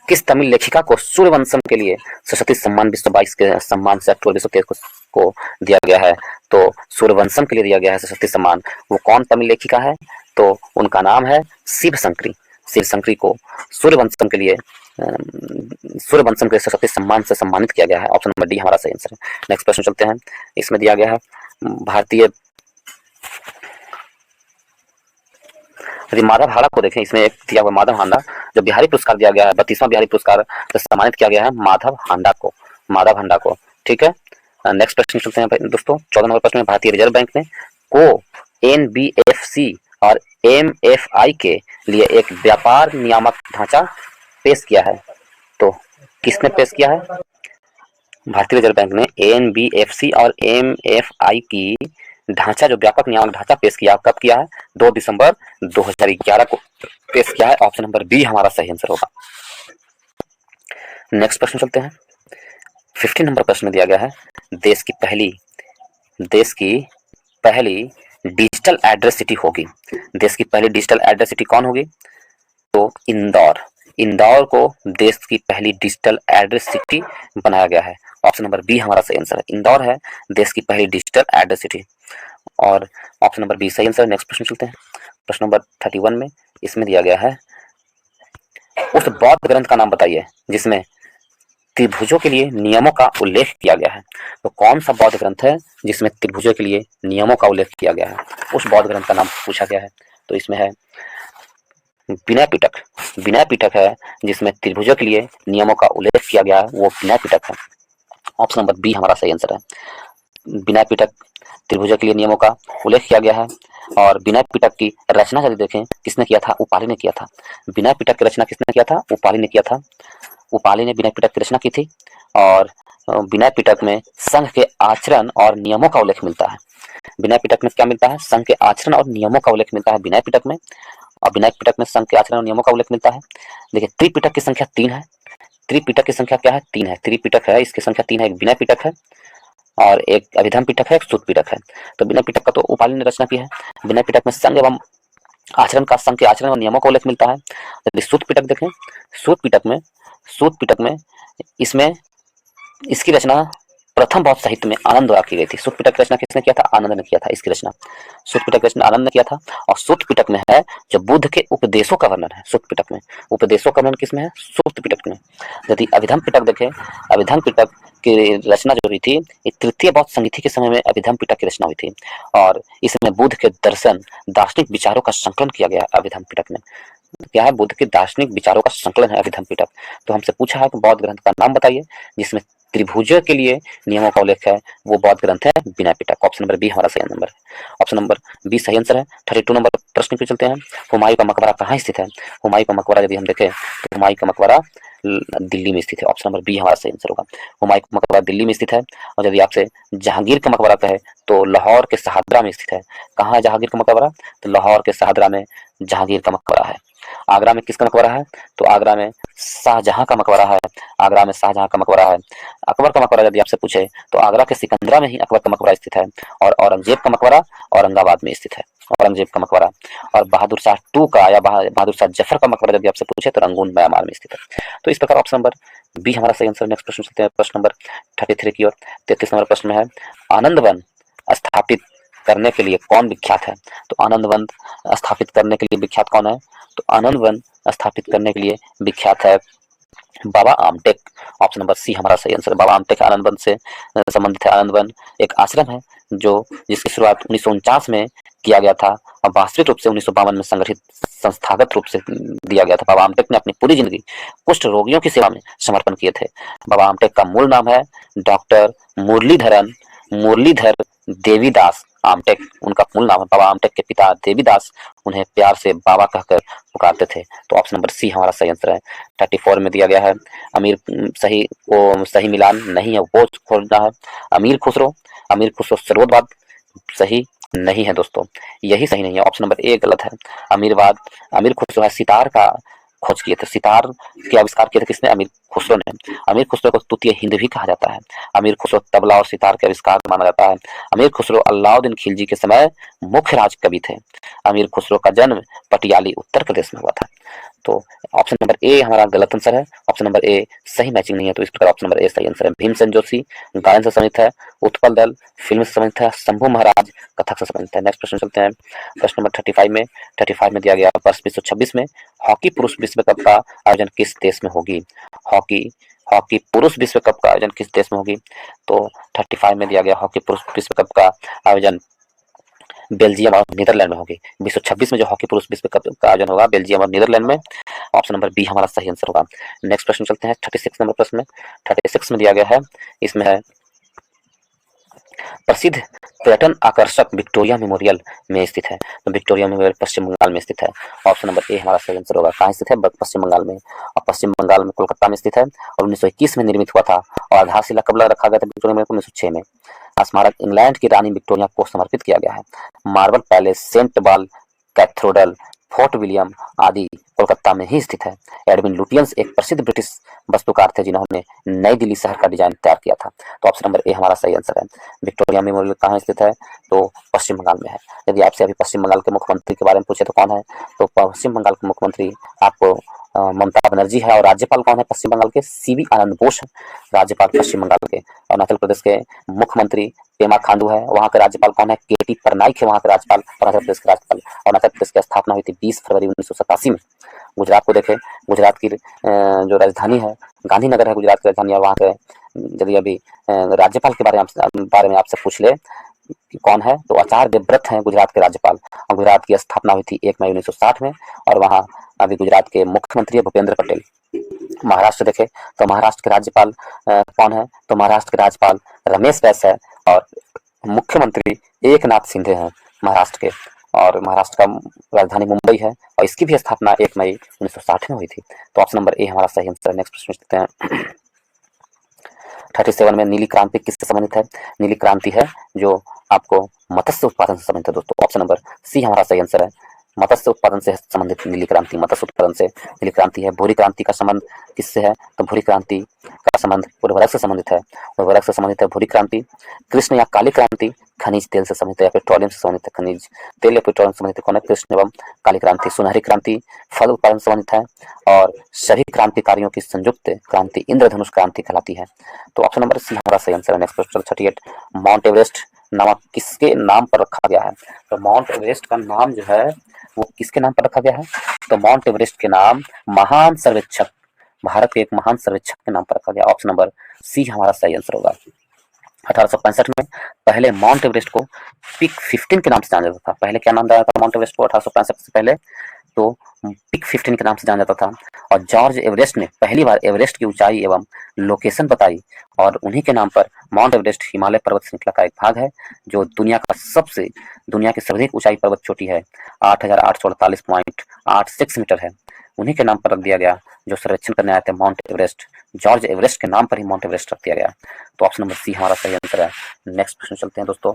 किस तमिल लेखिका को सूर्यवंशम के लिए सरस्वती सम्मान विश्व 22 के सम्मान से अक्टूबर 2023 को दिया गया है? तो सूर्यवंशम के लिए दिया गया है सरस्वती सम्मान। वो कौन तमिल लेखिका है? तो उनका नाम है शिव शंकरी को सूर्यवंशम के लिए सरस्वती सम्मान से सम्मानित किया गया है। ऑप्शन नंबर डी हमारा सही आंसर है। नेक्स्ट प्रश्न चलते हैं। इसमें दिया गया है भारतीय, यदि माधव हांडा को देखें, इसमें एक दिया हुआ माधव हांडा जो बिहारी पुरस्कार दिया गया है, 32वां बिहारी पुरस्कार से सम्मानित किया गया है माधव हांडा को। ठीक है, नेक्स्ट प्रश्न चलते हैं दोस्तों। 14 नंबर प्रश्न में भारतीय रिजर्व बैंक ने को एनबीएफसी और एमएफआई के लिए एक व्यापार नियामक ढांचा पेश किया है। तो किसने पेश किया है? भारतीय रिजर्व बैंक ने एनबीएफसी और एमएफआई की ढांचा जो व्यापक नियामक ढांचा पेश किया, कब किया है? 2 दिसंबर 2011 को पेश किया है। ऑप्शन नंबर बी हमारा सही आंसर होगा। नेक्स्ट प्रश्न चलते हैं। 15 नंबर प्रश्न में दिया गया है देश की पहली डिजिटल एड्रेस सिटी होगी। देश की पहली डिजिटल एड्रेस सिटी कौन होगी? तो इंदौर को देश की पहली डिजिटल एड्रेस सिटी बनाया गया है। ऑप्शन नंबर बी हमारा सही आंसर है। इंदौर है देश की पहली डिजिटल एड्रेस सिटी और ऑप्शन नंबर बी सही आंसर। नेक्स्ट प्रश्न चलते हैं। प्रश्न नंबर 31 में इसमें दिया गया है उस बौद्ध ग्रंथ का नाम बताइए जिसमें त्रिभुजों के लिए नियमों का उल्लेख किया गया है। तो कौन सा बौद्ध ग्रंथ है जिसमें त्रिभुजों के लिए नियमों का उल्लेख किया गया है? उस बौद्ध ग्रंथ का नाम पूछा गया है। तो इसमें है विनय पिटक है जिसमें त्रिभुजों के लिए नियमों का उल्लेख किया गया है, वो विनय पिटक है। ऑप्शन नंबर बी हमारा सही आंसर है। विनय पिटक त्रिभुजों के लिए नियमों का उल्लेख किया गया है। और विनय पिटक की रचना यदि देखें किसने किया था? उपाली ने किया था। विनय पिटक की रचना किसने किया था? उपाली ने किया था। उपाली ने विनय पिटक की रचना की थी। और विनय पिटक में संघ के आचरण और नियमों का उल्लेख मिलता है। विनय पिटक में क्या मिलता है? संघ के आचरण और नियमों का उल्लेख मिलता है विनय पिटक में। और विनय पिटक में संघ के आचरण और नियमों का उल्लेख मिलता है। देखिए त्रिपिटक की संख्या 3 है। त्रिपिटक की संख्या क्या है? 3 है। त्रिपिटक है, इसकी संख्या 3 है। एक विनय पिटक है और एक अभिधम पिटक है, एक सूत पिटक है। तो विनय पिटक का तो उपाली ने रचना की है। विनय पिटक में संघ एवं संघ के आचरण और नियमों का उल्लेख मिलता है। यदि सूत पिटक देखें, सूत पिटक में इसमें इसकी रचना प्रथम बौद्ध साहित्य में आनंद द्वारा की गई थी। सूत पिटक की रचना किसने किया था? आनंद ने किया था इसकी रचना। सूत पिटक की रचना आनंद ने किया था। और सूत पिटक में है जो बुद्ध के उपदेशों का वर्णन है। सूत पिटक में उपदेशों का वर्णन किसमें है? सूत पिटक में। यदि अभिधम पिटक देखें, अभिधम पिटक की रचना जो हुई थी ये तृतीय बौद्ध संगीति के समय में अभिधम पिटक की रचना हुई थी। और इसमें बुद्ध के दर्शन दार्शनिक विचारों का संकलन किया गया अभिधम पिटक में। क्या है, बुद्ध के दार्शनिक विचारों का संकलन है अभिधम्म पिटक। तो हमसे पूछा है कि बौद्ध ग्रंथ का नाम बताइए जिसमें त्रिभुज के लिए नियमों का उल्लेख है, वो बौद्ध ग्रंथ है Vinaya Pitaka. Option number B हमारा सही नंबर है, ऑप्शन नंबर बी सही आंसर है। 32 नंबर प्रश्न पे चलते हैं। हुमायूं का मकबरा कहाँ स्थित है? हुमायूं का मकबरा यदि हम देखें तो हुमायूं का मकबरा दिल्ली में स्थित है। ऑप्शन नंबर बी हमारा सही आंसर होगा। हुमायूं का मकबरा दिल्ली में स्थित है। और यदि आपसे जहांगीर का मकबरा कहे तो लाहौर के शहादरा में स्थित है। कहाँ है जहांगीर का मकबरा? तो लाहौर के शहादरा में जहांगीर का मकबरा है। आगरा में किसका मकबरा है? तो आगरा में शाहजहां का मकबरा है। आगरा में शाहजहां का मकबरा है। अकबर का मकबरा यदि आपसे पूछे तो आगरा के सिकंदरा में ही अकबर का मकबरा स्थित है। और औरंगजेब का मकबरा औरंगाबाद में स्थित है। औरंगजेब का मकबरा। और बहादुर शाह टू का या बहादुर शाह जफर का मकबरा यदि आपसे पूछे तो रंगून म्यांमार में स्थित है। तो इस प्रकार ऑप्शन नंबर बी हमारा सही आंसर। नेक्स्ट प्रश्न चलते हैं प्रश्न नंबर 33 की ओर। 33 नंबर प्रश्न में है, आनंद वन स्थापित करने के लिए कौन विख्यात है? तो आनंद वन स्थापित करने के लिए विख्यात कौन है? तो आनंद वन स्थापित करने के लिए विख्यात है बाबा आमटेक। ऑप्शन नंबर सी हमारा सही आंसर। बाबा आमटेक आनंद वन से संबंधित है। आनंद वन एक आश्रम है जो जिसकी शुरुआत 1949 में किया गया था और वास्तविक रूप से 1952 में संगठित संस्थागत रूप से दिया गया था। बाबा आमटेक ने अपनी पूरी जिंदगी कुष्ठ रोगियों की सेवा में समर्पण किए थे। बाबा आमटेक का मूल नाम है डॉक्टर मुरलीधर देवीदास आमटेक। उनका मूल नाम है। बाबा आमटेक के पिता देवीदास उन्हें प्यार से बाबा कहकर पुकारते थे। तो ऑप्शन नंबर सी हमारा सही आंसर है। 34 में दिया गया है, अमीर सही वो सही मिलान नहीं है वो खोजना है। अमीर खुसरो सर्वोदवाद सही नहीं है दोस्तों, यही सही नहीं है। ऑप्शन नंबर ए गलत है। अमीरवाद अमीर खुसरो है सितार का खोज किए थे। सितार के आविष्कार किए थे किसने? अमीर खुसरो ने। अमीर खुसरो को तूतीय हिंद भी कहा जाता है। अमीर खुसरो तबला और सितार के आविष्कार माना जाता है। अमीर खुसरो अलाउद्दीन खिलजी के समय मुख्य राज कवि थे। अमीर खुसरो का जन्म पटियाली उत्तर प्रदेश में हुआ था। तो ऑप्शन नंबर ए हमारा गलत आंसर है। ऑप्शन नंबर ए सही मैचिंग नहीं है। तो इस प्रकार ऑप्शन नंबर ए सही आंसर है। भीमसेन जोशी गायन से संबंधित है। उत्पल दल फिल्म से संबंधित है। शंभू महाराज कथक से संबंधित है। नेक्स्ट प्रश्न चलते हैं प्रश्न नंबर 35 में दिया गया वर्ष 2026 में हॉकी पुरुष विश्व कप का आयोजन किस देश में होगी? हॉकी हॉकी पुरुष विश्व कप का आयोजन किस देश में होगी? तो 35 में दिया गया हॉकी पुरुष विश्व कप का आयोजन बेल्जियम और नीदरलैंड में होगी। 2026 में जो हॉकी पुरुष विश्व कप का आयोजन होगा बेल्जियम और नीदरलैंड में। ऑप्शन नंबर बी हमारा सही आंसर होगा। नेक्स्ट प्रश्न चलते हैं 36 नंबर प्रश्न में। 36 में दिया गया है, इसमें है प्रसिद्ध पर्यटन आकर्षक विक्टोरिया मेमोरियल में स्थित है। तो विक्टोरिया मेमोरियल पश्चिम बंगाल में स्थित है। ऑप्शन नंबर ए हमारा सही आंसर होगा। कहाँ स्थित है? पश्चिम बंगाल में। और पश्चिम बंगाल में कोलकाता में स्थित है और 1921 में निर्मित हुआ था। और आधारशिला कब रखा गया था विक्टोरिया मेमोरियल को? 1906 में। स्मारक इंग्लैंड की रानी विक्टोरिया को समर्पित किया गया है। Marble Palace, Saint Paul Cathedral, Fort William आदि कोलकाता में ही स्थित है। एडविन लुटियंस एक प्रसिद्ध ब्रिटिश वास्तुकार थे जिन्होंने नई दिल्ली शहर का डिजाइन तैयार किया था। तो ऑप्शन नंबर ए हमारा सही आंसर है। विक्टोरिया मेमोरियल कहाँ स्थित है? तो पश्चिम बंगाल में है। यदि आपसे अभी पश्चिम बंगाल के मुख्यमंत्री के बारे में पूछे तो कौन है? तो पश्चिम बंगाल के मुख्यमंत्री आपको ममता बनर्जी है। और राज्यपाल कौन है पश्चिम बंगाल के? सीवी आनंद बोस है राज्यपाल पश्चिम बंगाल के। अरुणाचल प्रदेश के मुख्यमंत्री पेमा खांडू है। वहाँ के राज्यपाल कौन है? केटी पटनायक है वहाँ के राज्यपाल, अरुणाचल प्रदेश के राज्यपाल। अरुणाचल प्रदेश की स्थापना हुई थी 20 फरवरी 1987 में। गुजरात को देखें, गुजरात की जो राजधानी है गांधीनगर है गुजरात की राजधानी। और वहाँ के यदि अभी राज्यपाल के बारे में आपसे पूछ ले कि कौन है, तो आचार्य देवव्रत हैं गुजरात के राज्यपाल। और गुजरात की स्थापना हुई थी 1 मई 1960 में। और वहाँ अभी गुजरात के मुख्यमंत्री है भूपेंद्र पटेल। महाराष्ट्र देखें तो महाराष्ट्र के राज्यपाल कौन है? तो महाराष्ट्र के राज्यपाल रमेश बैस है। और मुख्यमंत्री एकनाथ शिंदे हैं महाराष्ट्र के। और महाराष्ट्र का राजधानी मुंबई है और इसकी भी स्थापना 1 मई 1960 में हुई थी। तो ऑप्शन नंबर ए हमारा सही आंसर है। नेक्स्ट प्रश्न पूछते हैं 37 में नीली क्रांति किससे संबंधित है? नीली क्रांति है जो आपको मत्स्य उत्पादन से संबंधित है दोस्तों। ऑप्शन नंबर सी हमारा सही आंसर है। मत्स्य उत्पादन से संबंधित नीली क्रांति, मत्स्य उत्पादन से नीली क्रांति है। भूरी क्रांति का संबंध किससे है? तो भूरी क्रांति का संबंध उर्वरक से संबंधित है। उर्वरक से संबंधित है भूरी क्रांति। कृष्ण या काली क्रांति खनिज तेल से संबंधित है या पेट्रोलियम से संबंधित है। खनिज तेल या पेट्रोलियम से संबंधित कौन है? कृष्ण एवं काली क्रांति। सुनहरी क्रांति फल उत्पादन से संबंधित है। और सभी क्रांतिकारियों की संयुक्त क्रांति इंद्रधनुष क्रांति कहलाती है। तो ऑप्शन नंबर सी हमारा सही आंसर है। नेक्स्ट क्वेश्चन 38 माउंट एवरेस्ट नामक किसके नाम पर रखा गया है? तो माउंट एवरेस्ट का नाम जो है वो किसके नाम पर रखा गया है? तो माउंट एवरेस्ट के नाम महान सर्वेक्षक, भारत के एक महान सर्वेक्षक के नाम पर रखा गया। ऑप्शन नंबर सी हमारा सही आंसर होगा। 1865 में पहले माउंट एवरेस्ट को पीक 15 के नाम से जाना जाता था। पहले क्या नाम दिया था माउंट एवरेस्ट को 1865 से पहले? तो पिक 15 के नाम से जाना जाता था। और जॉर्ज एवरेस्ट ने पहली बार एवरेस्ट की ऊंचाई एवं लोकेशन बताई, और उन्हीं के नाम पर माउंट एवरेस्ट हिमालय पर्वत श्रृंखला का एक भाग है, जो दुनिया की सर्वाधिक ऊंचाई पर्वत चोटी है, 8,848.86 मीटर है। उन्हीं के नाम पर रख दिया गया। जो सर्वेक्षण करने आए थे माउंट एवरेस्ट, जॉर्ज एवरेस्ट के नाम पर ही माउंट एवरेस्ट रख दिया गया। तो ऑप्शन नंबर सी हमारा सही आंसर है। नेक्स्ट प्रश्न चलते हैं दोस्तों।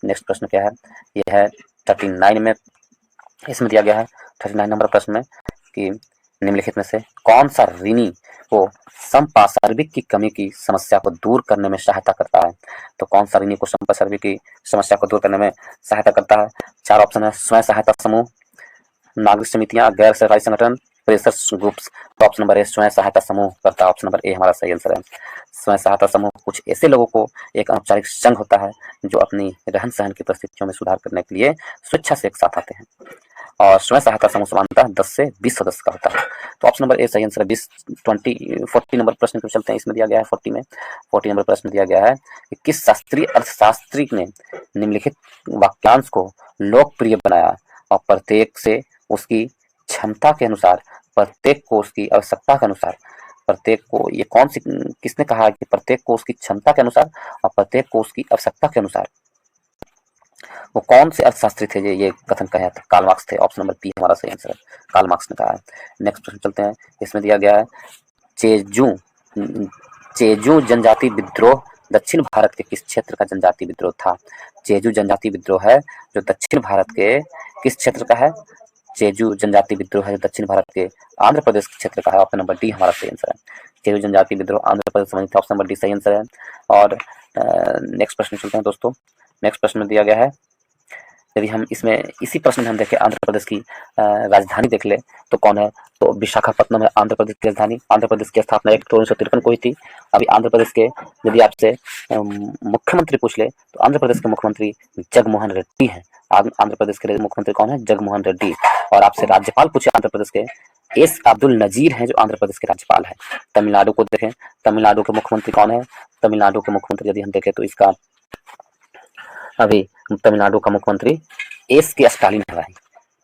नेक्स्ट प्रश्न क्या है? यह है 39 में, इसमें दिया गया है 39 नंबर प्रश्न में कि निम्नलिखित में से कौन सा ऋणी को संपार्श्विक की कमी की समस्या को दूर करने में सहायता करता है? तो कौन सा ऋणी को संपार्श्विक की समस्या को दूर करने में सहायता करता है? 4 ऑप्शन है: स्वयं सहायता समूह, नागरिक समितियां, गैर सरकारी संगठन, प्रेशर ग्रुप्स। तो ऑप्शन नंबर ए स्वयं सहायता समूह करता है। ऑप्शन नंबर ए हमारा सही आंसर है। स्वयं सहायता समूह कुछ ऐसे लोगों को एक अनौपचारिक संघ होता है जो अपनी रहन सहन की परिस्थितियों में सुधार करने के लिए स्वेच्छा से एक साथ आते हैं, और स्वयं सहायता समूह सामान्यतः 10 से 20 सदस्य का होता है। तो ऑप्शन नंबर ए सही आंसर है। 40 नंबर प्रश्न को चलते हैं। इसमें दिया गया है 40 नंबर प्रश्न दिया गया है कि किस शास्त्रीय अर्थशास्त्री ने निम्नलिखित वाक्यांश को लोकप्रिय बनाया, और प्रत्येक से उसकी क्षमता के अनुसार, प्रत्येक को उसकी आवश्यकता के अनुसार, प्रत्येक को, ये कौन सी, किसने कहा कि प्रत्येक को उसकी क्षमता के अनुसार और प्रत्येक को उसकी आवश्यकता के अनुसार? वो कौन से अर्थशास्त्री थे ये कथन कहे थे? कार्ल मार्क्स थे। ऑप्शन नंबर बी हमारा सही आंसर है। कार्ल मार्क्स ने कहा है। नेक्स्ट प्रश्न चलते हैं। इसमें दिया गया है चेजू चेजू जनजाति विद्रोह दक्षिण भारत के किस क्षेत्र का जनजाति विद्रोह था? चेजू जनजाति विद्रोह है जो दक्षिण भारत के किस क्षेत्र का है? चेजू जनजाति विद्रोह है जो दक्षिण भारत के आंध्र प्रदेश के क्षेत्र का है। ऑप्शन नंबर डी हमारा सही आंसर है। चेजू जनजाति विद्रोह आंध्र प्रदेश संबंधित, ऑप्शन नंबर डी सही आंसर है। और नेक्स्ट प्रश्न चलते हैं दोस्तों। नेक्स्ट प्रश्न में दिया गया है, यदि हम इसमें इसी प्रश्न में हम देखें आंध्र प्रदेश की राजधानी देख ले तो कौन है? तो विशाखापट्टनम है आंध्र प्रदेश की राजधानी। आंध्र प्रदेश की स्थापना 1 अक्टूबर 1953 को हुई थी। अभी आंध्र प्रदेश के यदि आपसे मुख्यमंत्री पूछ ले तो आंध्र प्रदेश के मुख्यमंत्री जगमोहन रेड्डी हैं। आंध्र प्रदेश के मुख्यमंत्री कौन है? जगमोहन रेड्डी। और आपसे राज्यपाल पूछे आंध्र प्रदेश के, एस अब्दुल नजीर हैं जो आंध्र प्रदेश के राज्यपाल हैं। तमिलनाडु को देखें, तमिलनाडु के मुख्यमंत्री कौन है? तमिलनाडु के मुख्यमंत्री यदि हम देखें तो इसका अभी तमिलनाडु का मुख्यमंत्री एस के स्टालिन है भाई।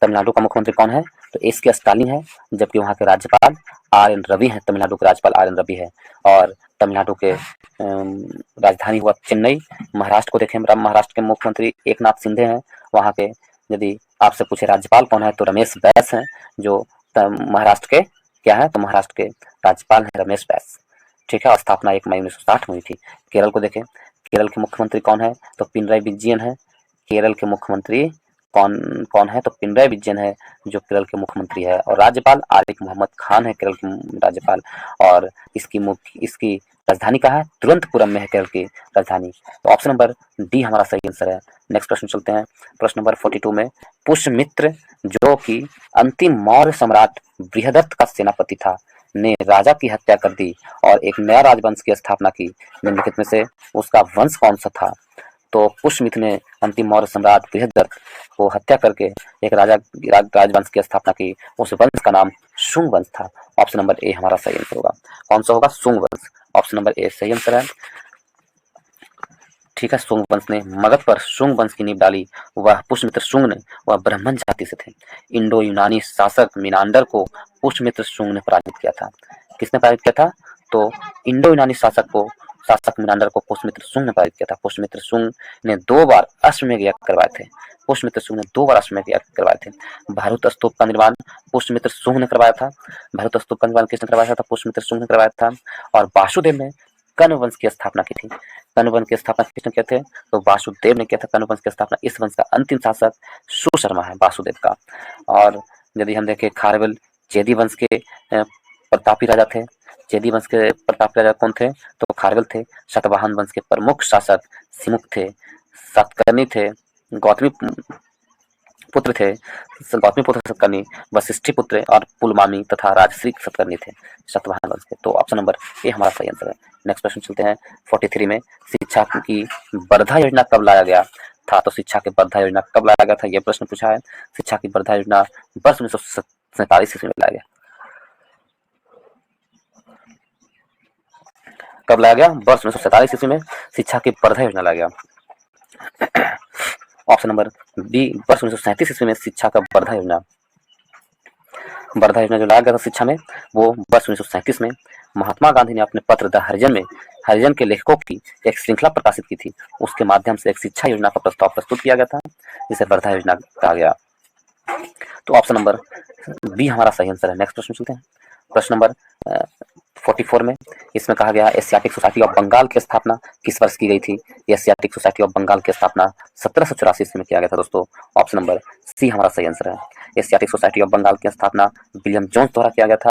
तमिलनाडु का मुख्यमंत्री कौन है? तो एस के स्टालिन है, जबकि वहाँ के राज्यपाल आर एन रवि हैं। तमिलनाडु के राज्यपाल आर एन रवि है। और तमिलनाडु के राजधानी हुआ चेन्नई। महाराष्ट्र को देखें, महाराष्ट्र के मुख्यमंत्री एकनाथ शिंदे हैं। वहाँ के यदि आपसे पूछे राज्यपाल कौन है तो रमेश बैस हैं, जो महाराष्ट्र के क्या है? तो महाराष्ट्र के राज्यपाल हैं रमेश बैस। ठीक है। और स्थापना 1 मई 1960 में हुई थी। केरल को देखें, केरल के मुख्यमंत्री कौन है? तो पिनराई विजयन है। केरल के मुख्यमंत्री कौन है? तो पिनराई विजयन है जो केरल के मुख्यमंत्री है। और राज्यपाल आरिफ मोहम्मद खान है केरल के राज्यपाल। और इसकी राजधानी कहाँ है? तिरुवनंतपुरम में है केरल की राजधानी। तो ऑप्शन नंबर डी हमारा सही आंसर है। नेक्स्ट प्रश्न चलते हैं। प्रश्न नंबर 42 में पुष्यमित्र जो कि अंतिम मौर्य सम्राट बृहदत्त का सेनापति था, ने राजा की हत्या कर दी और एक नया राजवंश की स्थापना की। निम्नलिखित में से उसका वंश कौन सा था? तो पुष्यमित्र ने अंतिम मौर्य सम्राट बृहदत्त को हत्या करके एक राजवंश की स्थापना की। उस वंश का नाम शुंग वंश था। ऑप्शन नंबर ए हमारा सही आंसर होगा। कौन सा होगा? शुंग वंश। ऑप्शन नंबर ए सही आंसर है। ठीक है। शुंग वंश ने मगध पर शुंग वंश की नींव डाली। वह पुष्यमित्र शुंग ने वह ब्राह्मण जाति से थे। इंडो यूनानी शासक मिनांडर को पुष्यमित्र शुंग ने पराजित किया था। किसने पराजित किया था? तो इंडो यूनानी शासक मिनांडर को पुष्यमित्र शुंग ने पराजित किया था। पुष्यमित्र शुंग ने 2 बार अश्वमेध यज्ञ करवाए थे। पुष्यमित्र शुंग ने 2 बार अश्वमेध यज्ञ करवाए थे। भारत स्तूप का निर्माण पुष्यमित्र शुंग ने करवाया था। भारत स्तूप का निर्माण किसने करवाया था? पुष्यमित्र शुंग ने करवाया था। और वासुदेव ने कण्व वंश की स्थापना की थी। कण्व वंश की स्थापना किसने किए थे? तो वासुदेव ने किया था कण्व वंश की स्थापना। इस वंश का अंतिम शासक सुशर्मा है वासुदेव का। और यदि हम देखें खारवेल चेदी वंश के प्रतापी राजा थे। चेदी वंश के प्रतापी राजा कौन थे? तो खारवेल थे। सातवाहन वंश के प्रमुख शासक सिमुक थे, सातकर्णी थे, गौतमी पुत्र थे, गौतमी पुत्र सतकर्णी, वशिष्ठी पुत्र और पुलमामी तथा राजश्री सतकर्णी थे सातवाहन वंश के। तो ऑप्शन नंबर ए हमारा सही आंसर है। नेक्स्ट प्रश्न चलते हैं 43 में शिक्षा की वर्धा योजना कब लाया गया था? तो शिक्षा की वर्धा योजना कब लाया गया था? यह प्रश्न पूछा है। शिक्षा की वर्धा योजना वर्ष 1947 ईस्वी में लाया गया। कब लाया गया? वर्ष 1947 ईस्वी में शिक्षा की वर्धा योजना लाया गया। ऑप्शन नंबर बी वर्ष 1937 ईस्वी में शिक्षा का वर्धा योजना वर्धा योजना जो लाया गया था शिक्षा में, वो वर्ष 1937 में महात्मा गांधी ने अपने पत्र द हरिजन में हरिजन के लेखकों की एक श्रृंखला प्रकाशित की थी। उसके माध्यम से एक शिक्षा योजना का प्रस्ताव प्रस्तुत किया गया था, जिसे वर्धा योजना कहा गया। तो ऑप्शन नंबर बी हमारा सही आंसर है। नेक्स्ट प्रश्न चलते हैं। प्रश्न नंबर 44 में इसमें कहा गया एशियाटिक सोसाइटी ऑफ बंगाल की स्थापना किस वर्ष की गई थी? एशियाटिक सोसाइटी ऑफ बंगाल की स्थापना 1784 में किया गया था दोस्तों। ऑप्शन नंबर सी हमारा सही आंसर है। एशियाटिक सोसाइटी ऑफ बंगाल की स्थापना विलियम जोन्स द्वारा किया गया था।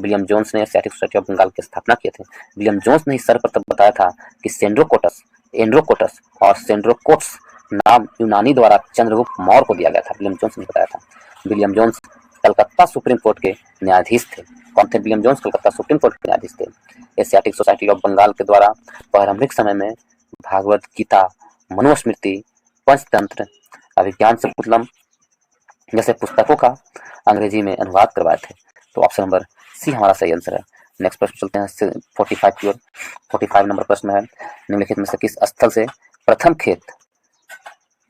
विलियम जोन्स ने एशियाटिक सोसाइटी ऑफ बंगाल की स्थापना किए थे। विलियम जोन्स ने सर्वप्रथम बताया था कि एंड्रोकोटस और सेंड्रोकोट्स नाम यूनानी द्वारा चंद्रगुप्त मौर्य को दिया गया था। विलियम जोन्स ने बताया था। William Jones Calcutta Supreme Court के न्यायाधीश थे। कौन थे William Jones? Calcutta Supreme Court के न्यायाधीश थे। एशियाटिक सोसाइटी ऑफ बंगाल के द्वारा प्रारंभिक समय में भागवत गीता, मनुस्मृति, पंचतंत्र, अभिज्ञान शकुंतलम जैसे पुस्तकों का अंग्रेजी में अनुवाद करवाए थे। तो ऑप्शन नंबर सी हमारा सही आंसर है। नेक्स्ट प्रश्न चलते हैं 45 की ओर। 45 नंबर प्रश्न है, निम्नलिखित में से किस स्थल से प्रथम खेत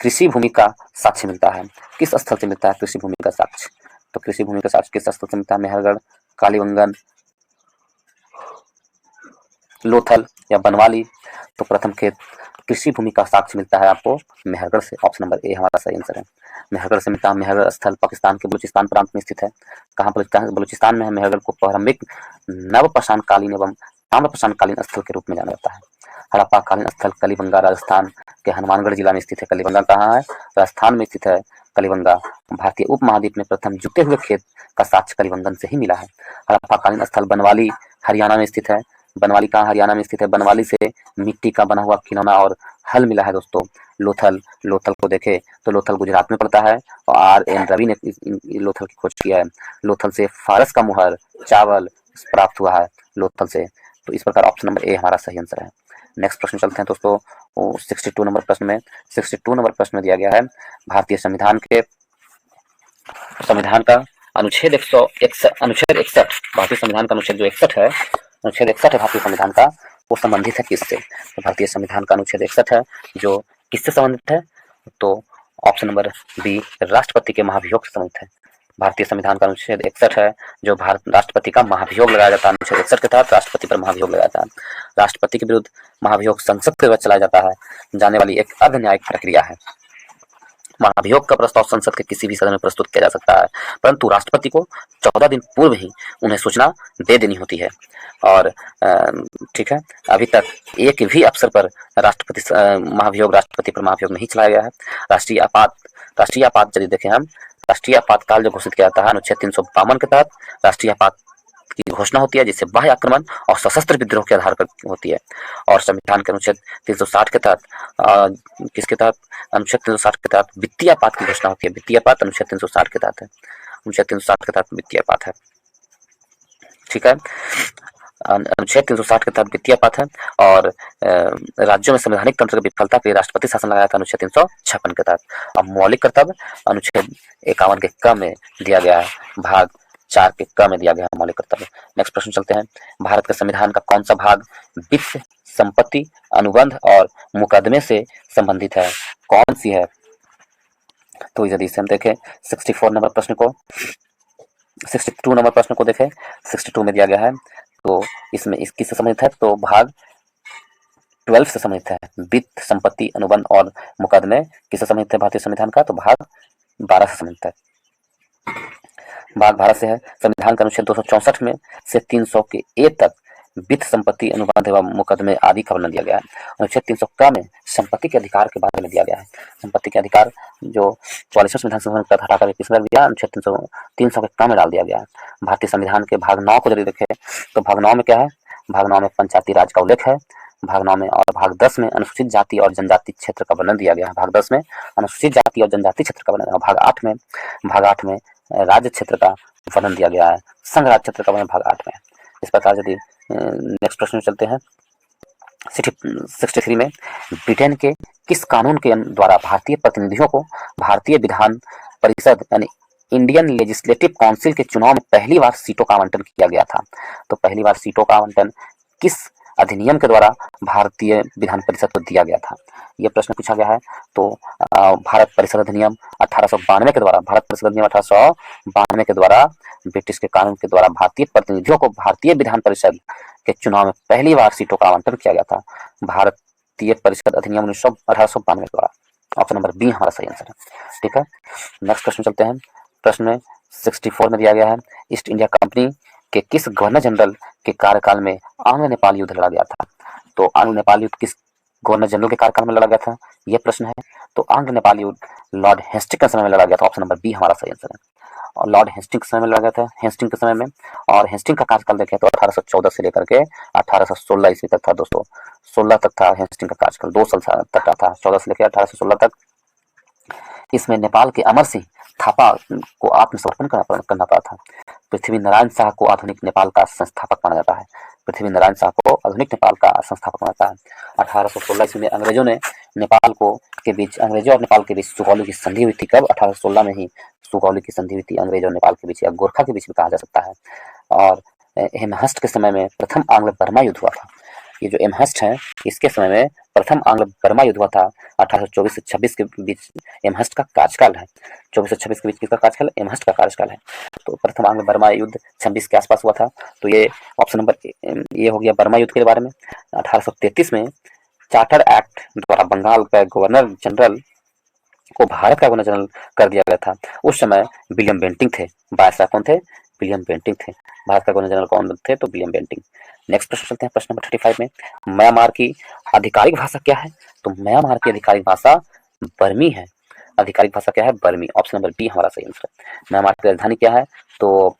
कृषि भूमि का साक्ष्य मिलता है? किस स्थल से मिलता है कृषि भूमि का साक्ष्य? तो कृषि भूमि का साक्ष्य किस स्थल से मिलता है? मेहरगढ़, कालीबंगन, लोथल या बनवाली? तो प्रथम खेत कृषि भूमि का साक्ष्य मिलता है आपको मेहरगढ़ से। ऑप्शन नंबर ए हमारा सही आंसर है। मेहरगढ़ से मिलता है। मेहरगढ़ स्थल पाकिस्तान के बलूचिस्तान प्रांत में स्थित है। कहाँ बलूचिस्तान में है। मेहरगढ़ को प्रारंभिक नवपाषाणकालीन एवं ताम्रपाषाणकालीन स्थल के रूप में जाना जाता है। हड़प्पा कालीन स्थल कलीबंगा राजस्थान के हनुमानगढ़ जिला में स्थित है। कलीबंगा कहाँ है? राजस्थान में स्थित है कलीबंगा। भारतीय उपमहाद्वीप में प्रथम जुटे हुए खेत का साक्ष्य कलीबंगन से ही मिला है। हड़प्पा कालीन स्थल बनवाली हरियाणा में स्थित है। बनवाली कहाँ हरियाणा में स्थित है? बनवाली से मिट्टी का बना हुआ खिलौना और हल मिला है दोस्तों। लोथल को देखे तो लोथल गुजरात में पड़ता है और R.N. रवि ने लोथल की खोज किया है। लोथल से फारस का मुहर चावल प्राप्त हुआ है लोथल से। तो इस प्रकार ऑप्शन नंबर ए हमारा सही आंसर है। नेक्स्ट प्रश्न चलते हैं दोस्तों 62 नंबर प्रश्न में। 62 नंबर प्रश्न में दिया गया है भारतीय संविधान का अनुच्छेद 61 भारतीय संविधान का अनुच्छेद जो 61 है, अनुच्छेद 61 है भारतीय संविधान का, वो संबंधित है किससे? तो भारतीय संविधान का अनुच्छेद 61 है जो किससे संबंधित है? तो ऑप्शन नंबर बी राष्ट्रपति के महाभियोग से संबंधित है। भारतीय संविधान का अनुच्छेद 61 है जो भारत राष्ट्रपति का महाभियोग लगाया जाता है। अनुच्छेद 61 के तहत राष्ट्रपति पर महाभियोग लगाया जाता है। राष्ट्रपति के विरुद्ध महाभियोग संसद के द्वारा चलाया जाता है जाने वाली एक अर्ध न्यायिक प्रक्रिया है। महाभियोग का प्रस्ताव संसद के किसी भी सदन में प्रस्तुत किया जा सकता है, परंतु राष्ट्रपति को 14 दिन पूर्व ही उन्हें सूचना दे देनी होती है। और ठीक है, अभी तक एक भी अवसर पर राष्ट्रपति पर महाभियोग नहीं चलाया गया है। राष्ट्रीय आपात यदि देखें हम, राष्ट्रीय आपातकाल जो घोषित किया जाता है अनुच्छेद 352 के तहत राष्ट्रीय आपात की घोषणा होती है, जिससे बाह्य आक्रमण और सशस्त्र विद्रोह के आधार पर होती है। और संविधान के अनुच्छेद 360 के तहत किसके तहत? अनुच्छेद 360 के तहत वित्तीय आपात की घोषणा होती है। वित्तीय आपात अनुच्छेद 360 के तहत है। अनुच्छेद 360 के तहत वित्तीय आपात है। ठीक है, अनुच्छेद 360 के तहत वित्तीय आपात है। और राज्यों में संवैधानिक तंत्र की विफलता के लिए राष्ट्रपति शासन लगाया था अनुच्छेद 356 के तहत। अब मौलिक कर्तव्य अनुच्छेद 51 के क में दिया गया है, भाग 4 के क में दिया गया है मौलिक कर्तव्य। नेक्स्ट प्रश्न चलते हैं। भारत के संविधान का कौन सा भाग वित्त, संपत्ति, अनुबंध और मुकदमे से संबंधित है? कौन सी है? तो यदि हम देखें 62 नंबर प्रश्न को देखें, 62 में दिया गया है, तो इसमें किससे संबंधित है? तो भाग 12 से संबंधित है। वित्त, संपत्ति, अनुबंध और मुकदमे किससे संबंधित है भारतीय संविधान का? तो भाग 12 से संबंधित है। भाग 12 से है। संविधान का अनुच्छेद 264 में से 300 के ए तक वित्त, संपत्ति, अनुबंध एवं मुकदमे आदि का वर्णन दिया गया है। अनुच्छेद 300 क में संपत्ति के अधिकार के बारे में दिया गया है। संपत्ति के अधिकार जो 44वें संविधान संशोधन का हटाकर किसने रख दिया? अनुच्छेद 300 के क में डाल दिया गया है। भारतीय संविधान के भाग 9 को यदि देखें तो भाग 9 में क्या है? भाग 9 में पंचायती राज का उल्लेख है। भाग 9 में और भाग 10 में अनुसूचित जाति और जनजाति क्षेत्र का वर्णन दिया गया है। भाग 10 में अनुसूचित जाति और जनजाति क्षेत्र का वर्णन, भाग 8 में राज्य क्षेत्र का वर्णन दिया गया है। संघ राज्य क्षेत्र का वर्णन भाग 8 में। इस प्रकार यदि नेक्स्ट प्रश्न में चलते हैं 63 में ब्रिटेन के किस कानून के द्वारा भारतीय प्रतिनिधियों को भारतीय विधान परिषद यानी इंडियन लेजिस्लेटिव काउंसिल के चुनाव में पहली बार सीटों का आवंटन किया गया था? तो पहली बार सीटों का आवंटन किस अधिनियम के द्वारा भारतीय विधान परिषद को दिया गया था? ये प्रश्न पूछा गया है। तो भारत परिषद अधिनियम 1892 के द्वारा, भारत परिषद अधिनियम 1892 के द्वारा ब्रिटिश के कानून के द्वारा भारतीय प्रतिनिधियों को भारतीय विधान परिषद के चुनाव में पहली बार सीटों का आवंटन किया गया था। भारतीय परिषद अधिनियम 1892 के द्वारा। ऑप्शन नंबर बी हमारा सही आंसर है। ठीक है, नेक्स्ट क्वेश्चन चलते हैं। प्रश्न में 64 में दिया गया है, ईस्ट इंडिया कंपनी के किस गवर्नर जनरल के कार्यकाल में आंग्ल नेपाल युद्ध लड़ा गया था? तो आंग्ल नेपाल युद्ध किस गवर्नर जनरल के कार्यकाल में लड़ा गया था, यह प्रश्न है। तो आंग्ल नेपाल युद्ध लॉर्ड हेस्टिंग के समय में लड़ा गया था। ऑप्शन नंबर बी हमारा सही आंसर है। और लॉर्ड हेस्टिंग के समय में लड़ा गया था, हेस्टिंग के समय में। और हेस्टिंग का कार्यकाल देखें तो 1814 से लेकर के 1816 ईस्वी तक था दोस्तों। 16 तक था हेस्टिंग का कार्यकाल, 2 साल तक का था, 14 से लेकर 1816 तक। इसमें नेपाल के अमर सिंह थापा को आत्मसमर्पण करना पड़ा था। पृथ्वी नारायण शाह को आधुनिक नेपाल का संस्थापक माना जाता है। पृथ्वी नारायण शाह को आधुनिक नेपाल का संस्थापक माना जाता है। 1816 ईस्वी में अंग्रेजों ने नेपाल को के बीच, अंग्रेजों और नेपाल के बीच सुगौली की संधि हुई थी। कब? 1816 में ही सुगौली की संधि हुई थी अंग्रेज और नेपाल के बीच, या गोरखा के बीच में कहा जा सकता है। और हेमहस्ट के समय में प्रथम आंग्ल बर्मा युद्ध हुआ था। ये जो एमहस्ट है, इसके समय में प्रथम आंग्ल बर्मा युद्ध हुआ था 1824 से 26 के बीच। एमहस्ट का कार्यकाल है 24 से 26 के बीच, किसका कार्यकाल? एमहस्ट का कार्यकाल है। तो प्रथम आंग्ल बर्मा युद्ध 26 के आसपास हुआ था। तो ये ऑप्शन नंबर ये हो गया बर्मा युद्ध के बारे में। 1833 में चार्टर एक्ट द्वारा बंगाल का गवर्नर जनरल को भारत का गवर्नर जनरल कर दिया गया था। उस समय विलियम बेंटिंग थे। वायसराय कौन थे? विलियम बेंटिंग थे। भारत का गवर्नर जनरल कौन थे? तो विलियम बेंटिंग। नेक्स्ट प्रश्न चलते हैं, प्रश्न नंबर 35 में। म्यांमार की आधिकारिक भाषा क्या है? तो म्यांमार की आधिकारिक भाषा बर्मी है। आधिकारिक भाषा क्या है? बर्मी। ऑप्शन नंबर बी हमारा सही आंसर है। म्यांमार की राजधानी क्या है? तो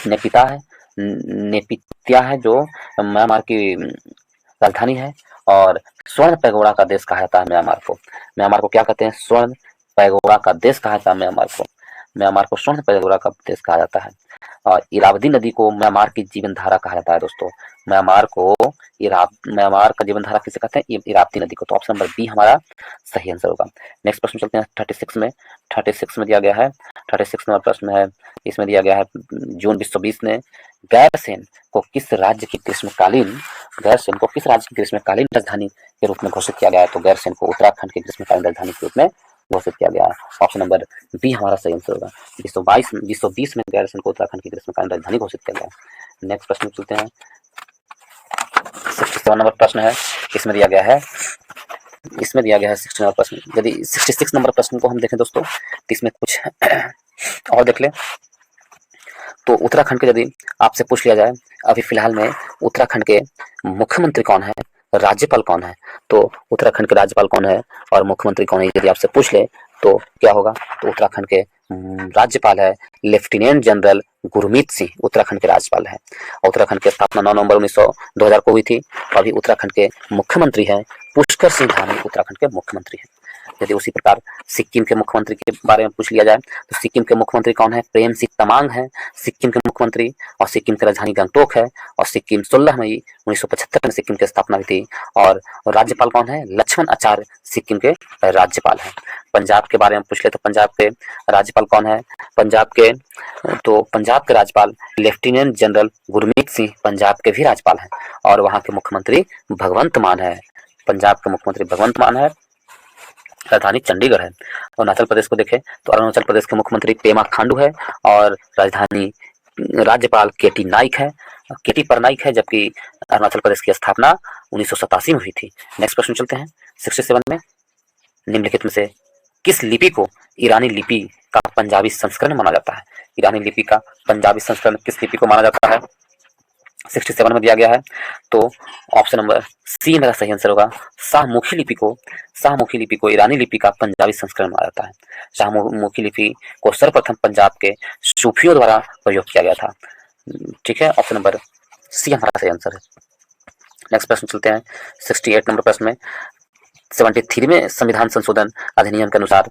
नेपिता है, नेपित्या है जो म्यांमार की राजधानी है। और स्वर्ण पैगोडा का देश कहा जाता है म्यांमार को। म्यांमार को क्या कहते हैं? स्वर्ण पैगोडा का देश कहा जाता है म्यांमार को। म्यांमार को स्वर्ण पैगोडा का देश कहा जाता है। और इरावदी नदी को म्यांमार की जीवन धारा कहा जाता है दोस्तों। म्यांमार का जीवन धारा किसे कहते हैं? इरावदी नदी को। तो ऑप्शन नंबर बी हमारा सही आंसर होगा। नेक्स्ट प्रश्न चलते हैं 36 में। 36 में दिया गया है, 36 नंबर प्रश्न है। इसमें दिया गया है, जून 2020 ने गैरसैंण को किस राज्य की ग्रीष्मकालीन राजधानी के रूप में घोषित किया गया है? तो गैरसैंण को उत्तराखंड की ग्रीष्मकालीन राजधानी के रूप में घोषित किया गया है। ऑप्शन नंबर बी हमारा सही आंसर होगा। 2020 में गैरसैंण को उत्तराखंड की ग्रीष्मकालीन राजधानी घोषित किया गया है। नेक्स्ट प्रश्न चलते हैं, 67 नंबर प्रश्न है। इसमें दिया गया है 60 नंबर प्रश्न। यदि 66 नंबर प्रश्न को हम देखें दोस्तों, तो इसमें कुछ और देख लें। तो उत्तराखंड के यदि आपसे पूछ लिया जाए, अभी फिलहाल में उत्तराखंड के मुख्यमंत्री कौन है, राज्यपाल कौन है? तो उत्तराखंड के राज्यपाल कौन है और मुख्यमंत्री कौन है, यदि आपसे पूछ ले तो क्या होगा? तो उत्तराखंड के राज्यपाल है लेफ्टिनेंट जनरल गुरमीत सिंह, उत्तराखंड के राज्यपाल है। उत्तराखंड की स्थापना 9 नवंबर 2000 को हुई थी। अभी उत्तराखंड के मुख्यमंत्री हैं पुष्कर सिंह धामी, उत्तराखंड के मुख्यमंत्री हैं। यदि उसी प्रकार सिक्किम के मुख्यमंत्री के बारे में पूछ लिया जाए, तो सिक्किम के मुख्यमंत्री कौन है? प्रेम सिंह तमांग है सिक्किम के मुख्यमंत्री। और सिक्किम की राजधानी गंगटोक है। और सिक्किम 16 मई 1975 में सिक्किम की स्थापना हुई थी। और राज्यपाल कौन है? लक्ष्मण आचार्य सिक्किम के राज्यपाल हैं। पंजाब के बारे में पूछ ले तो पंजाब के राज्यपाल कौन है? पंजाब के राज्यपाल लेफ्टिनेंट जनरल गुरमीत सिंह पंजाब के भी राज्यपाल हैं। और वहाँ के मुख्यमंत्री भगवंत मान है। पंजाब के मुख्यमंत्री भगवंत मान है। राजधानी चंडीगढ़ है। अरुणाचल प्रदेश को देखें तो अरुणाचल प्रदेश के मुख्यमंत्री पेमा खांडू है। और राज्यपाल केटी नाइक है, केटी परनाइक है। जबकि अरुणाचल प्रदेश की स्थापना 1987 में हुई थी। नेक्स्ट प्रश्न चलते हैं 67 में। निम्नलिखित में से किस लिपि को ईरानी लिपि का पंजाबी संस्करण माना जाता है? ईरानी लिपि का पंजाबी संस्करण किस लिपि को माना जाता है? 67 में दिया गया है। तो ऑप्शन नंबर सी मेरा सही आंसर होगा। शाहमुखी लिपि को ईरानी लिपि का पंजाबी संस्करण माना जाता है। शाहमुखी लिपि को सर्वप्रथम पंजाब के सूफियों द्वारा प्रयोग किया गया था। ठीक है, ऑप्शन नंबर सी हमारा सही आंसर है। नेक्स्ट प्रश्न चलते हैं 68 नंबर प्रश्न में। 73 में संविधान संशोधन अधिनियम के अनुसार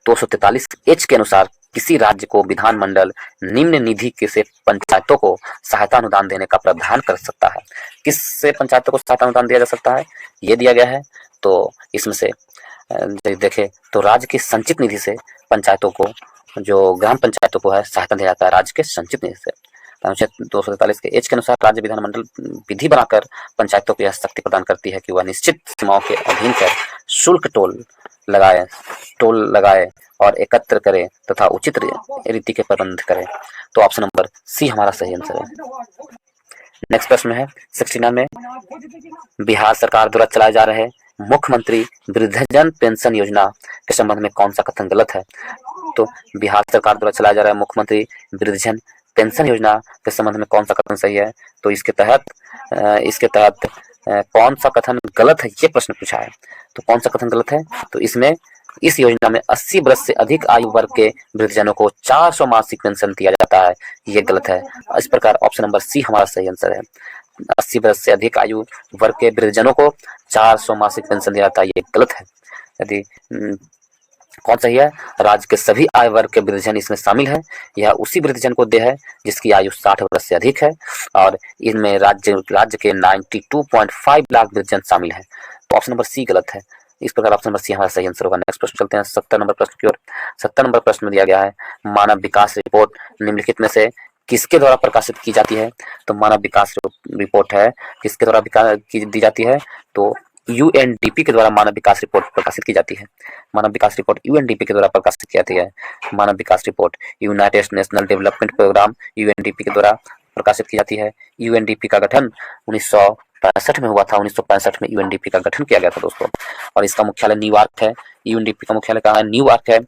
243 एच के अनुसार किसी राज्य को विधानमंडल निम्न निधि के से पंचायतों को सहायता अनुदान देने का प्रावधान कर सकता है? किससे पंचायतों को सहायता अनुदान दिया जा सकता है? ये दिया गया है। तो इसमें से देखें तो राज्य की संचित निधि से पंचायतों को, जो ग्राम पंचायतों को है, सहायता दिया जाता है राज्य के संचित निधि से। अनुच्छेद 243 के एच के अनुसार राज्य विधानमंडल विधि बनाकर पंचायतों को यह शक्ति प्रदान करती है कि वह निश्चित सीमाओं के अधीन कर शुल्क टोल लगाए और एकत्र करे तथा उचित रीति के प्रबंध करे। तो ऑप्शन नंबर सी हमारा सही आंसर है। नेक्स्ट प्रश्न है 69 में, बिहार सरकार द्वारा चलाए जा रहे मुख्यमंत्री वृद्धजन पेंशन योजना के संबंध में कौन सा कथन गलत है? तो बिहार सरकार द्वारा चलाया जा रहा है मुख्यमंत्री वृद्धजन पेंशन योजना के संबंध में कौन सा कथन सही है? तो इसके तहत कौन सा कथन गलत है, ये प्रश्न पूछा है। तो कौन सा कथन गलत है? तो इसमें इस योजना में 80 वर्ष से अधिक आयु वर्ग के वृद्धजनों को 400 मासिक पेंशन दिया जाता है, ये गलत है। इस प्रकार ऑप्शन नंबर सी हमारा सही आंसर है। 80 वर्ष से अधिक आयु वर्ग के वृद्धजनों को 400 मासिक पेंशन दिया जाता है, ये गलत है। यदि कौन सही है? राज्य के सभी आय वर्ग के वृद्धजन इसमें शामिल है। यह उसी वृद्धजन को दे है जिसकी आयु 60 वर्ष से अधिक है और इनमें राज्य के 92.5 लाख वृद्धजन शामिल है। तो ऑप्शन नंबर सी गलत है। इस प्रकार ऑप्शन नंबर सी हमारा सही आंसर होगा। नेक्स्ट प्रश्न चलते हैं 70 नंबर प्रश्न की ओर। 70 नंबर प्रश्न में दिया गया है, मानव विकास रिपोर्ट निम्नलिखित में से किसके द्वारा प्रकाशित की जाती है? तो मानव विकास रिपोर्ट है किसके द्वारा दी जाती है? तो यूएनडीपी के द्वारा मानव विकास रिपोर्ट प्रकाशित की जाती है। मानव विकास रिपोर्ट यूएनडीपी के द्वारा प्रकाशित की जाती है। मानव विकास report United National Development Programme UNDP के द्वारा प्रकाशित की जाती है। यूएनडीपी का गठन 1965 में हुआ था। 1965 में यूएनडीपी का गठन किया गया था दोस्तों, और इसका मुख्यालय न्यूयॉर्क है। यूएनडीपी का मुख्यालय कहाँ है? न्यूयॉर्क है।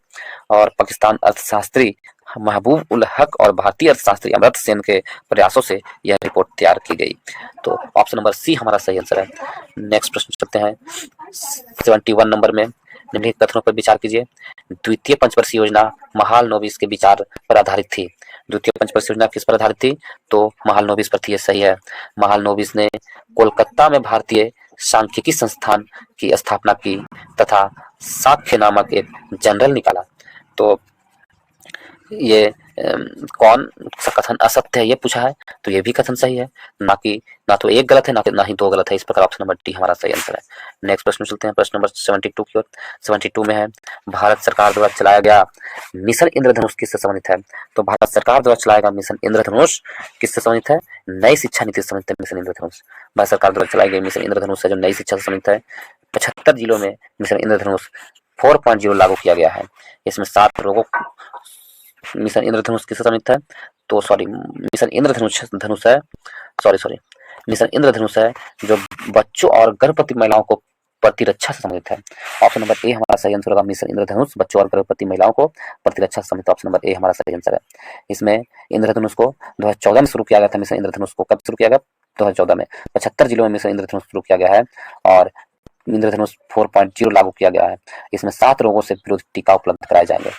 और पाकिस्तान अर्थशास्त्री महबूब उल हक और भारतीय अर्थशास्त्री अमर्त्य सेन के प्रयासों से यह रिपोर्ट तैयार की गई। तो ऑप्शन नंबर सी हमारा सही आंसर है। नेक्स्ट प्रश्न चलते हैं 71 नंबर में, निम्नलिखित कथनों पर विचार कीजिए। द्वितीय पंचवर्षीय योजना महालनोबिस के विचार पर आधारित थी। द्वितीय पंचवर्षीय योजना किस पर आधारित थी? तो महालनोबिस पर थी, ये सही है। महालनोबिस ने कोलकाता में भारतीय सांख्यिकी संस्थान की स्थापना की तथा साक्ष्य नामक एक जर्नल निकाला। तो ये कौन सा कथन असत्य है, ये पूछा है। तो ये भी कथन सही है, ना तो एक गलत है ना ही दो गलत है। इस प्रकार ऑप्शन नंबर डी हमारा सही आंसर है। नेक्स्ट प्रश्न चलते हैं प्रश्न नंबर 72 की ओर। 72 में है, भारत सरकार द्वारा चलाया गया मिशन इंद्रधनुष किससे संबंधित है? तो भारत सरकार द्वारा चलाया गया मिशन इंद्रधनुष किससे संबंधित है? नई शिक्षा नीति से संबंधित है मिशन इंद्रधनुष। भारत सरकार द्वारा चलाई गई मिशन इंद्रधनुष है जो नई शिक्षा से संबंधित है। 75 जिलों में मिशन इंद्रधनुष 4.0 लागू किया गया है। इसमें 7 रोगों मिशन इंद्रधनुष किससे संबंधित है? तो मिशन इंद्रधनुष है जो बच्चों और गर्भवती महिलाओं को प्रतिरक्षा से संबंधित है। ऑप्शन नंबर ए हमारा सही आंसर होगा। मिशन इंद्रधनुष बच्चों और गर्भवती महिलाओं को प्रतिरक्षा से संबंधित, ऑप्शन नंबर ए हमारा सही आंसर है। इसमें इंद्रधनुष को 2014 में शुरू किया गया था। मिशन इंद्रधनुष को कब शुरू किया गया? 2014 में। 75 जिलों में मिशन इंद्रधनुष शुरू किया गया है और इंद्रधनुष 4.0 लागू किया गया है। इसमें 7 रोगों से विरोधी टीका उपलब्ध कराए जाएंगे।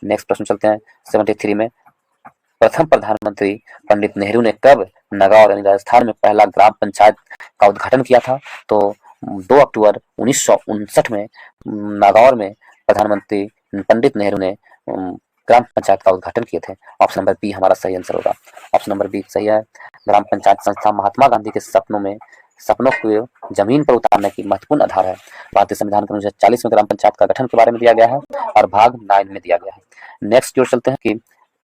नेक्स्ट प्रश्न चलते हैं 73 में, प्रथम प्रधानमंत्री पंडित नेहरू ने कब नागौर यानी राजस्थान में पहला ग्राम पंचायत का उद्घाटन किया था? तो 2 अक्टूबर 1959 में नागौर में प्रधानमंत्री पंडित नेहरू ने ग्राम पंचायत का उद्घाटन किए थे। ऑप्शन नंबर बी हमारा सही आंसर होगा। ऑप्शन नंबर बी सही है। ग्राम पंचायत संस्था महात्मा गांधी के सपनों को जमीन पर उतारने की महत्वपूर्ण आधार है। भारतीय संविधान के अनुच्छेद 40 में ग्राम पंचायत का गठन के बारे में दिया गया है और भाग 9 में दिया गया है। नेक्स्ट की ओर चलते हैं कि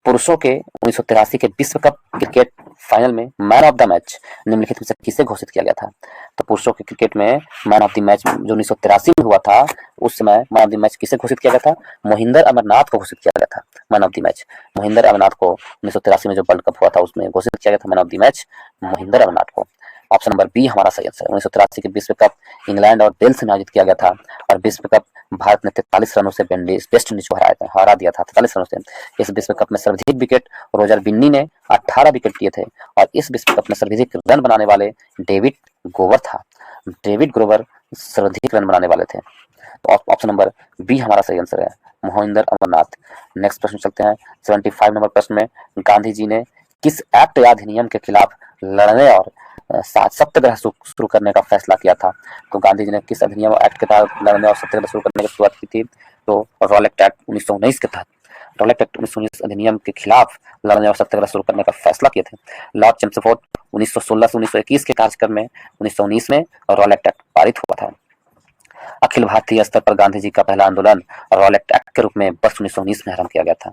पुरुषों के 1983 के विश्व कप क्रिकेट फाइनल में मैन ऑफ द मैच निम्नलिखित में से किसे घोषित किया गया था? तो पुरुषों के क्रिकेट में मैन ऑफ द मैच जो 1983 में हुआ था, उस समय मैन ऑफ द मैच किसे घोषित किया गया था? मोहिंदर अमरनाथ को घोषित किया गया था man of the match. Mohinder Amarnath को 1983 में जो वर्ल्ड कप हुआ था उसमें घोषित किया गया था man of the match Mohinder Amarnath को। ऑप्शन नंबर बी हमारा सही आंसर है। 1983 के विश्व कप इंग्लैंड और वेल्स में आयोजित किया गया था और विश्व कप भारत ने 43 रनों से वेस्ट इंडीज को हरा दिया था 43 रनों से। इस विश्व कप में सर्वाधिक विकेट रोजर बिन्नी ने 18 विकेट लिए थे और इस विश्व कप में सर्वाधिक रन बनाने वाले डेविड ग्रोवर सर्वाधिक रन बनाने वाले थे। तो ऑप्शन नंबर बी हमारा सही आंसर है, मोहिंदर अमरनाथ। नेक्स्ट प्रश्न चलते हैं 75 नंबर प्रश्न में, गांधी जी ने किस एक्ट या अधिनियम के खिलाफ लड़ने और सत्याग्रह शुरू करने का फैसला किया था? तो गांधी जी ने किस अधिनियम एक्ट के तहत लड़ने और सत्याग्रह शुरू करने की शुरुआत की थी? तो रॉलेट एक्ट 1919 के तहत। रॉलेट एक्ट 1919 अधिनियम के खिलाफ लड़ने और सत्याग्रह शुरू करने का फैसला किए थे। लॉर्ड चेम्सफोर्ड 1916 से 1921 के कार्यक्रम में 1919 में रॉलेट एक्ट पारित हुआ था। अखिल भारतीय स्तर पर गांधी जी का पहला आंदोलन रॉलेट एक्ट के रूप में वर्ष 1919 में आरंभ किया गया था।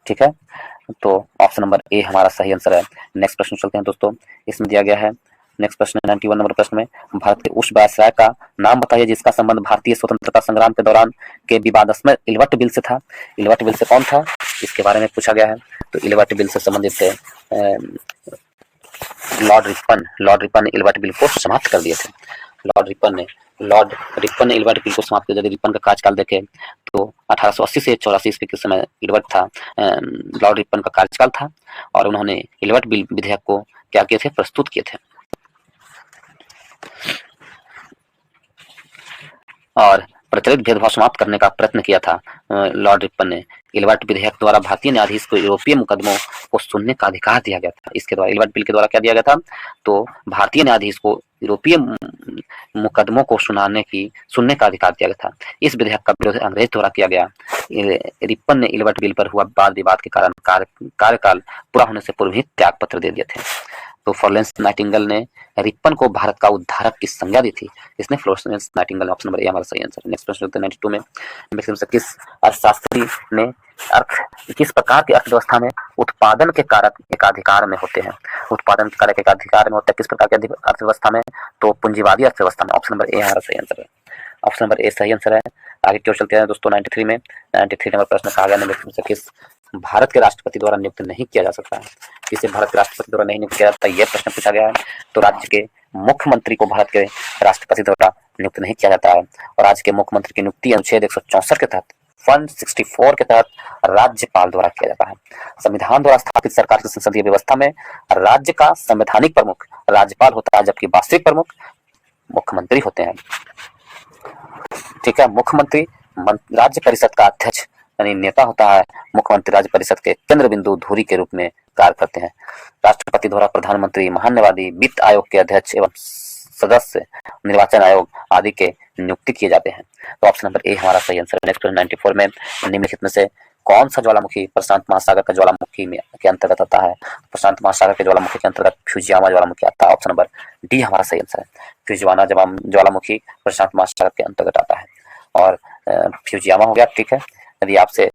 ठीक है, तो ऑप्शन नंबर ए हमारा सही आंसर है। नेक्स्ट प्रश्न चलते हैं दोस्तों, इसमें दिया गया है नेक्स्ट प्रश्न 91 नंबर प्रश्न में, भारतीय उच्च वायसराय का नाम बताइए जिसका संबंध भारतीय स्वतंत्रता संग्राम के दौरान के विवादास्पद इल्वर्ट बिल से था। इल्वर्ट बिल से कौन था, इसके बारे में पूछा गया है। तो इल्वर्ट बिल से संबंधित थे लॉर्ड रिपन ने इल्वर्ट बिल को समाप्त कर दिए थे। लॉर्ड रिपन ने इल्वर्ट बिल को समाप्त कर दिया। यदि रिपन का कार्यकाल देखें तो 1880 से 84 ईस्वी के समय इल्वर्ट था, लॉर्ड रिपन का कार्यकाल था और उन्होंने इल्वर्ट बिल विधेयक को क्या किए थे, प्रस्तुत किए थे। और प्रचलित भेदभाव समाप्त करने का प्रयत्न किया था लॉर्ड रिपन ने। इल्वर्ट विधेयक द्वारा भारतीय न्यायाधीश को यूरोपीय मुकदमों को सुनने का अधिकार दिया गया था। इसके द्वारा इल्वर्ट बिल के द्वारा क्या दिया गया था, तो भारतीय न्यायाधीश को यूरोपीय मुकदमों को सुनने का अधिकार दिया गया था। इस विधेयक का विरोध अंग्रेज द्वारा किया गया। रिपन ने इल्वर्ट बिल पर हुआ वाद विवाद के कारण कार्यकाल पूरा होने से पूर्व ही त्याग पत्र दे दिए थे। तो फ्लोरेंस नाइटिंगेल ने रिपन को भारत का उद्धारक की संज्ञा दी थी। इसने Florence Nightingale, option number A हमारा सही आंसर। नेक्स्ट प्रश्न 92 में, किस अर्थशास्त्री ने किस प्रकार की अर्थव्यवस्था में उत्पादन के कारक एकाधिकार में होते हैं। उत्पादन के कारक एकाधिकार में होते हैं किस प्रकार की अर्थव्यवस्था में, तो पूंजीवादी अर्थव्यवस्था में। ऑप्शन नंबर ए हमारा सही आंसर है। ऑप्शन नंबर ए सही आंसर है। आगे क्यों चलते हैं दोस्तों 93 में। 93 नंबर प्रश्न कहा गया निम्नलिखित में से किस भारत के राष्ट्रपति द्वारा नियुक्त नहीं किया जा सकता है। किसे भारत के राष्ट्रपति द्वारा नहीं नियुक्त किया जाता, यह प्रश्न पूछा गया है। तो राज्य के मुख्यमंत्री को भारत के राष्ट्रपति द्वारा नियुक्त नहीं किया जाता है। और राज्य के मुख्यमंत्री की नियुक्ति अनुच्छेद 164 के तहत 164 के तहत राज्यपाल द्वारा किया जाता है। संविधान द्वारा स्थापित सरकार की संसदीय व्यवस्था में राज्य का संवैधानिक प्रमुख राज्यपाल होता है, जबकि वास्तविक प्रमुख मुख्यमंत्री होते हैं। ठीक है, मुख्यमंत्री राज्य परिषद का अध्यक्ष यानी नेता होता है। मुख्यमंत्री राज्य परिषद के केंद्र बिंदु धुरी के रूप में कार्य करते हैं। राष्ट्रपति द्वारा प्रधानमंत्री, महान्यायवादी, वित्त आयोग के अध्यक्ष एवं सदस्य, निर्वाचन आयोग आदि के नियुक्ति किए जाते हैं। तो ऑप्शन नंबर ए हमारा सही आंसर है। नेक्स्ट 94 में, निम्नलिखित में से कौन सा ज्वालामुखी प्रशांत महासागर का ज्वालामुखी में के अंतर्गत आता है। प्रशांत महासागर के ज्वालामुखी के अंतर्गत फ्यूजियामा ज्वालामुखी आता है। ऑप्शन नंबर डी हमारा सही आंसर है। फ्यूजियामा ज्वालामुखी प्रशांत महासागर के अंतर्गत आता है और फ्यूजियामा हो गया। ठीक है, यदि आपसे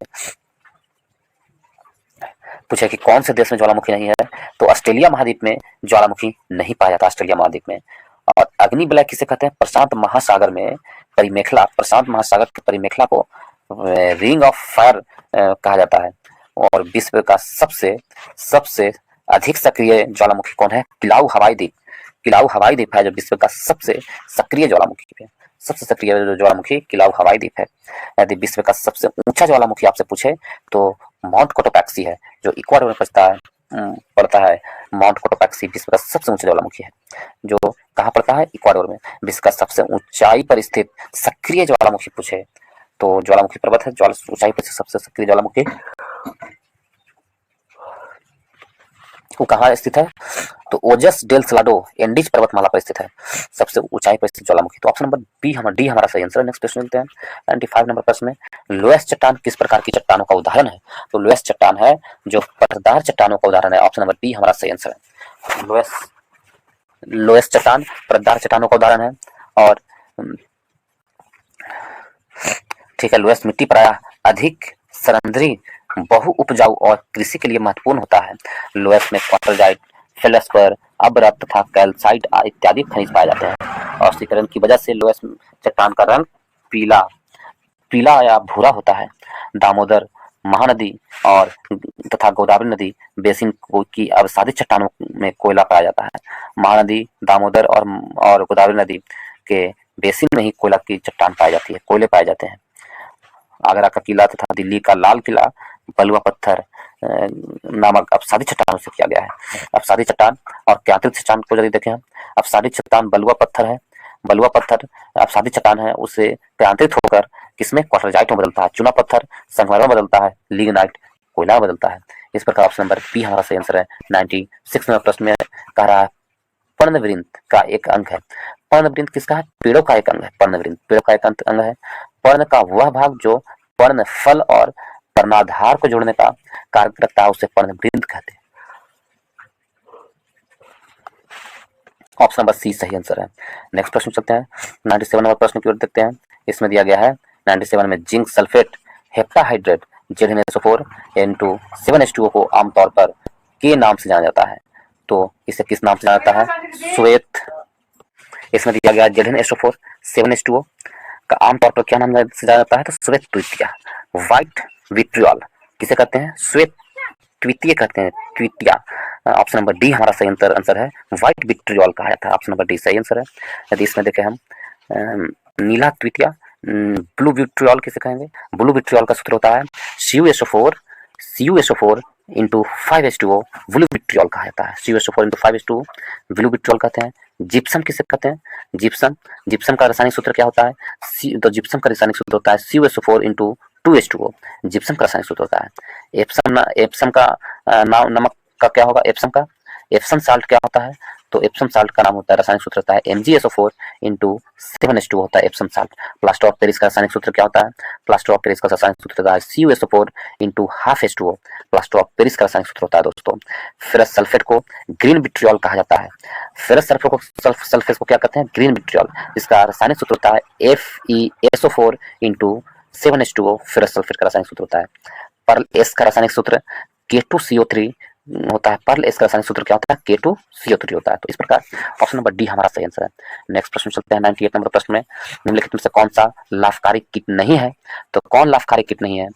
पूछे कि कौन से देश में ज्वालामुखी नहीं है, तो ऑस्ट्रेलिया महाद्वीप में ज्वालामुखी नहीं पाया जाता। ऑस्ट्रेलिया महाद्वीप में। और अग्नि वलय किसे कहते हैं, प्रशांत महासागर में परिमेखला, प्रशांत महासागर की परिमेखला को रिंग ऑफ फायर कहा जाता है। और विश्व का सबसे अधिक सक्रिय ज्वालामुखी कौन है, पिलाऊ हवाई द्वीप। पिलाऊ हवाई द्वीप है जो विश्व का सबसे सक्रिय ज्वालामुखी है। सबसे सक्रिय ज्वालामुखी पिलाऊ हवाई द्वीप है। यदि विश्व का सबसे ऊंचा ज्वालामुखी आपसे पूछे तो माउंट कोटोपैक्सी है जो इक्वाडोर में पड़ता है। माउंट कोटोपैक्सी विश्व का सबसे ऊंचा ज्वालामुखी है जो कहाँ पड़ता है, इक्वाडोर में। विश्व का सबसे ऊंचाई पर स्थित सक्रिय ज्वालामुखी पूछे तो ज्वालामुखी पर्वत है। ऊंचाई पर सबसे सक्रिय ज्वालामुखी वो कहाँ स्थित है, तो ओजस डेल सलाडो एंडीज पर्वतमाला पर स्थित है, सबसे ऊंचाई पर स्थित ज्वालामुखी। तो ऑप्शन नंबर डी हमारा सही आंसर है। नेक्स्ट प्रश्न मिलते हैं 95 नंबर प्रश्न में, लोएस्ट चट्टान किस प्रकार की चट्टानों का उदाहरण है। तो लोएस्ट चट्टान है जो पटदार चट्टानों का उदाहरण है। ऑप्शन नंबर बी हमारा सही आंसर है। लोएस्ट चट्टान पटदार चट्टानों का उदाहरण है। और ठीक है, लोएस्ट मिट्टी प्रायः अधिक सरंध्री, बहु उपजाऊ और कृषि के लिए महत्वपूर्ण होता है। लोएस्ट में क्वार्टरजाइट, फेल्डस्पर, अब्रप्ट तथा कैल्साइट इत्यादि खनिज पाए जाते हैं। ऑक्सीकरण की वजह से लोएस्ट चट्टान का रंग पीला या भूरा होता है। दामोदर, महानदी और तथा गोदावरी नदी बेसिन की अवसादित चट्टानों में कोयला पाया जाता है। महानदी, दामोदर और गोदावरी नदी के बेसिन में ही कोयला की चट्टान पाई जाती है, कोयले पाए जाते हैं। आगरा का किला तथा दिल्ली का लाल किला बलुआ पत्थर नामक अपसादित चट्टानों से किया गया है। अपसादित चट्टान और क्यांत्रित चट्टान को यदि देखें, अपसादित चट्टान बलुआ पत्थर है। बलुआ पत्थर अपसादित चट्टान है, उसे क्यांत्रित होकर किसमें, क्वार्टरजाइट में बदलता है। चूना पत्थर संगमरमर में बदलता है। लिग्नाइट कोयला में बदलता है। इस प्रकार ऑप्शन नंबर बी हमारा सही आंसर है। 96 नंबर प्रश्न में कह रहा है पर्णवृंत का एक अंग है। पर्णवृंत किसका है, पेड़ों का एक अंग है। पर्णवृंत पेड़ों का एक अंग है। पर्ण का वह भाग जो पर्ण फल और पर्णाधार को जोड़ने का कार्य रखता है उसे पर्णवृंत कहते हैं। ऑप्शन नंबर सी सही आंसर है। नेक्स्ट प्रश्न चलते हैं 97 नंबर प्रश्न की ओर देखते हैं। इसमें दिया गया है 97 में zinc sulphate heptahydrate ZnSO4 into 7H2O को आमतौर पर के नाम से जाना जाता है। तो इसे किस नाम से जाना जाता है? श्वेत। इसमें दिया गया ZnSO4 7H2O का आमतौर पर क्या नाम से जाना जाता है? तो श्वेत द्वितीय, व्हाइट विट्रियल। किसे कहते हैं? श्वेत द्वितीय कहते हैं, द्वितीय। ऑप्शन नंबर डी हमारा सही आंसर है, व्हाइट विट्रियल कहा जाता है। ऑप्शन नंबर डी सही आंसर है। यदि इसमें देखें हम नीला द्वितीय, ब्लू विट्रियल किसे कहेंगे? ब्लू विट्रियल का सूत्र होता है CuSO4 into 5H2O, blue vitriol कहा जाता है। CuSO4 into 5H2O blue vitriol कहते हैं। जिप्सम किसे कहते हैं? जिप्सम का रासायनिक सूत्र क्या होता है? तो जिप्सम का रासायनिक सूत्र होता है CuSO4 इंटू 2H2O, जिप्सम का रासायनिक सूत्र होता है। एप्सम का नमक का क्या होगा? एप्सम साल्ट क्या होता है? तो एप्सम साल्ट का नाम होता है, रासायनिक सूत्र होता है MgSO4 इंटू 7H2O होता है Epsom salt. Plaster of Paris का रासायनिक सूत्र क्या होता है? प्लास्टर ऑफ पेरिस का रासायनिक सूत्र होता है CuSO4 into half H2O, plaster of Paris का रासायनिक सूत्र होता है दोस्तों। फेरस सल्फेट को ग्रीन विट्रियल कहा जाता है। फेरस सल्फेट को क्या कहते हैं? Green vitriol. इसका रासायनिक सूत्र होता है FeSO4 into 7H2O, ferrous sulphate का रासायनिक सूत्र होता है। पर्ल एस का रासायनिक सूत्र K2CO3 होता है। पर्ल एस का रासायनिक सूत्र क्या होता है? K2CO3 होता है। तो इस प्रकार ऑप्शन नंबर डी हमारा सही आंसर है। नेक्स्ट प्रश्न चलते हैं 98 नंबर प्रश्न में। निम्नलिखित में से कौन सा लाभकारी कीट नहीं है? तो कौन लाभकारी कीट नहीं है?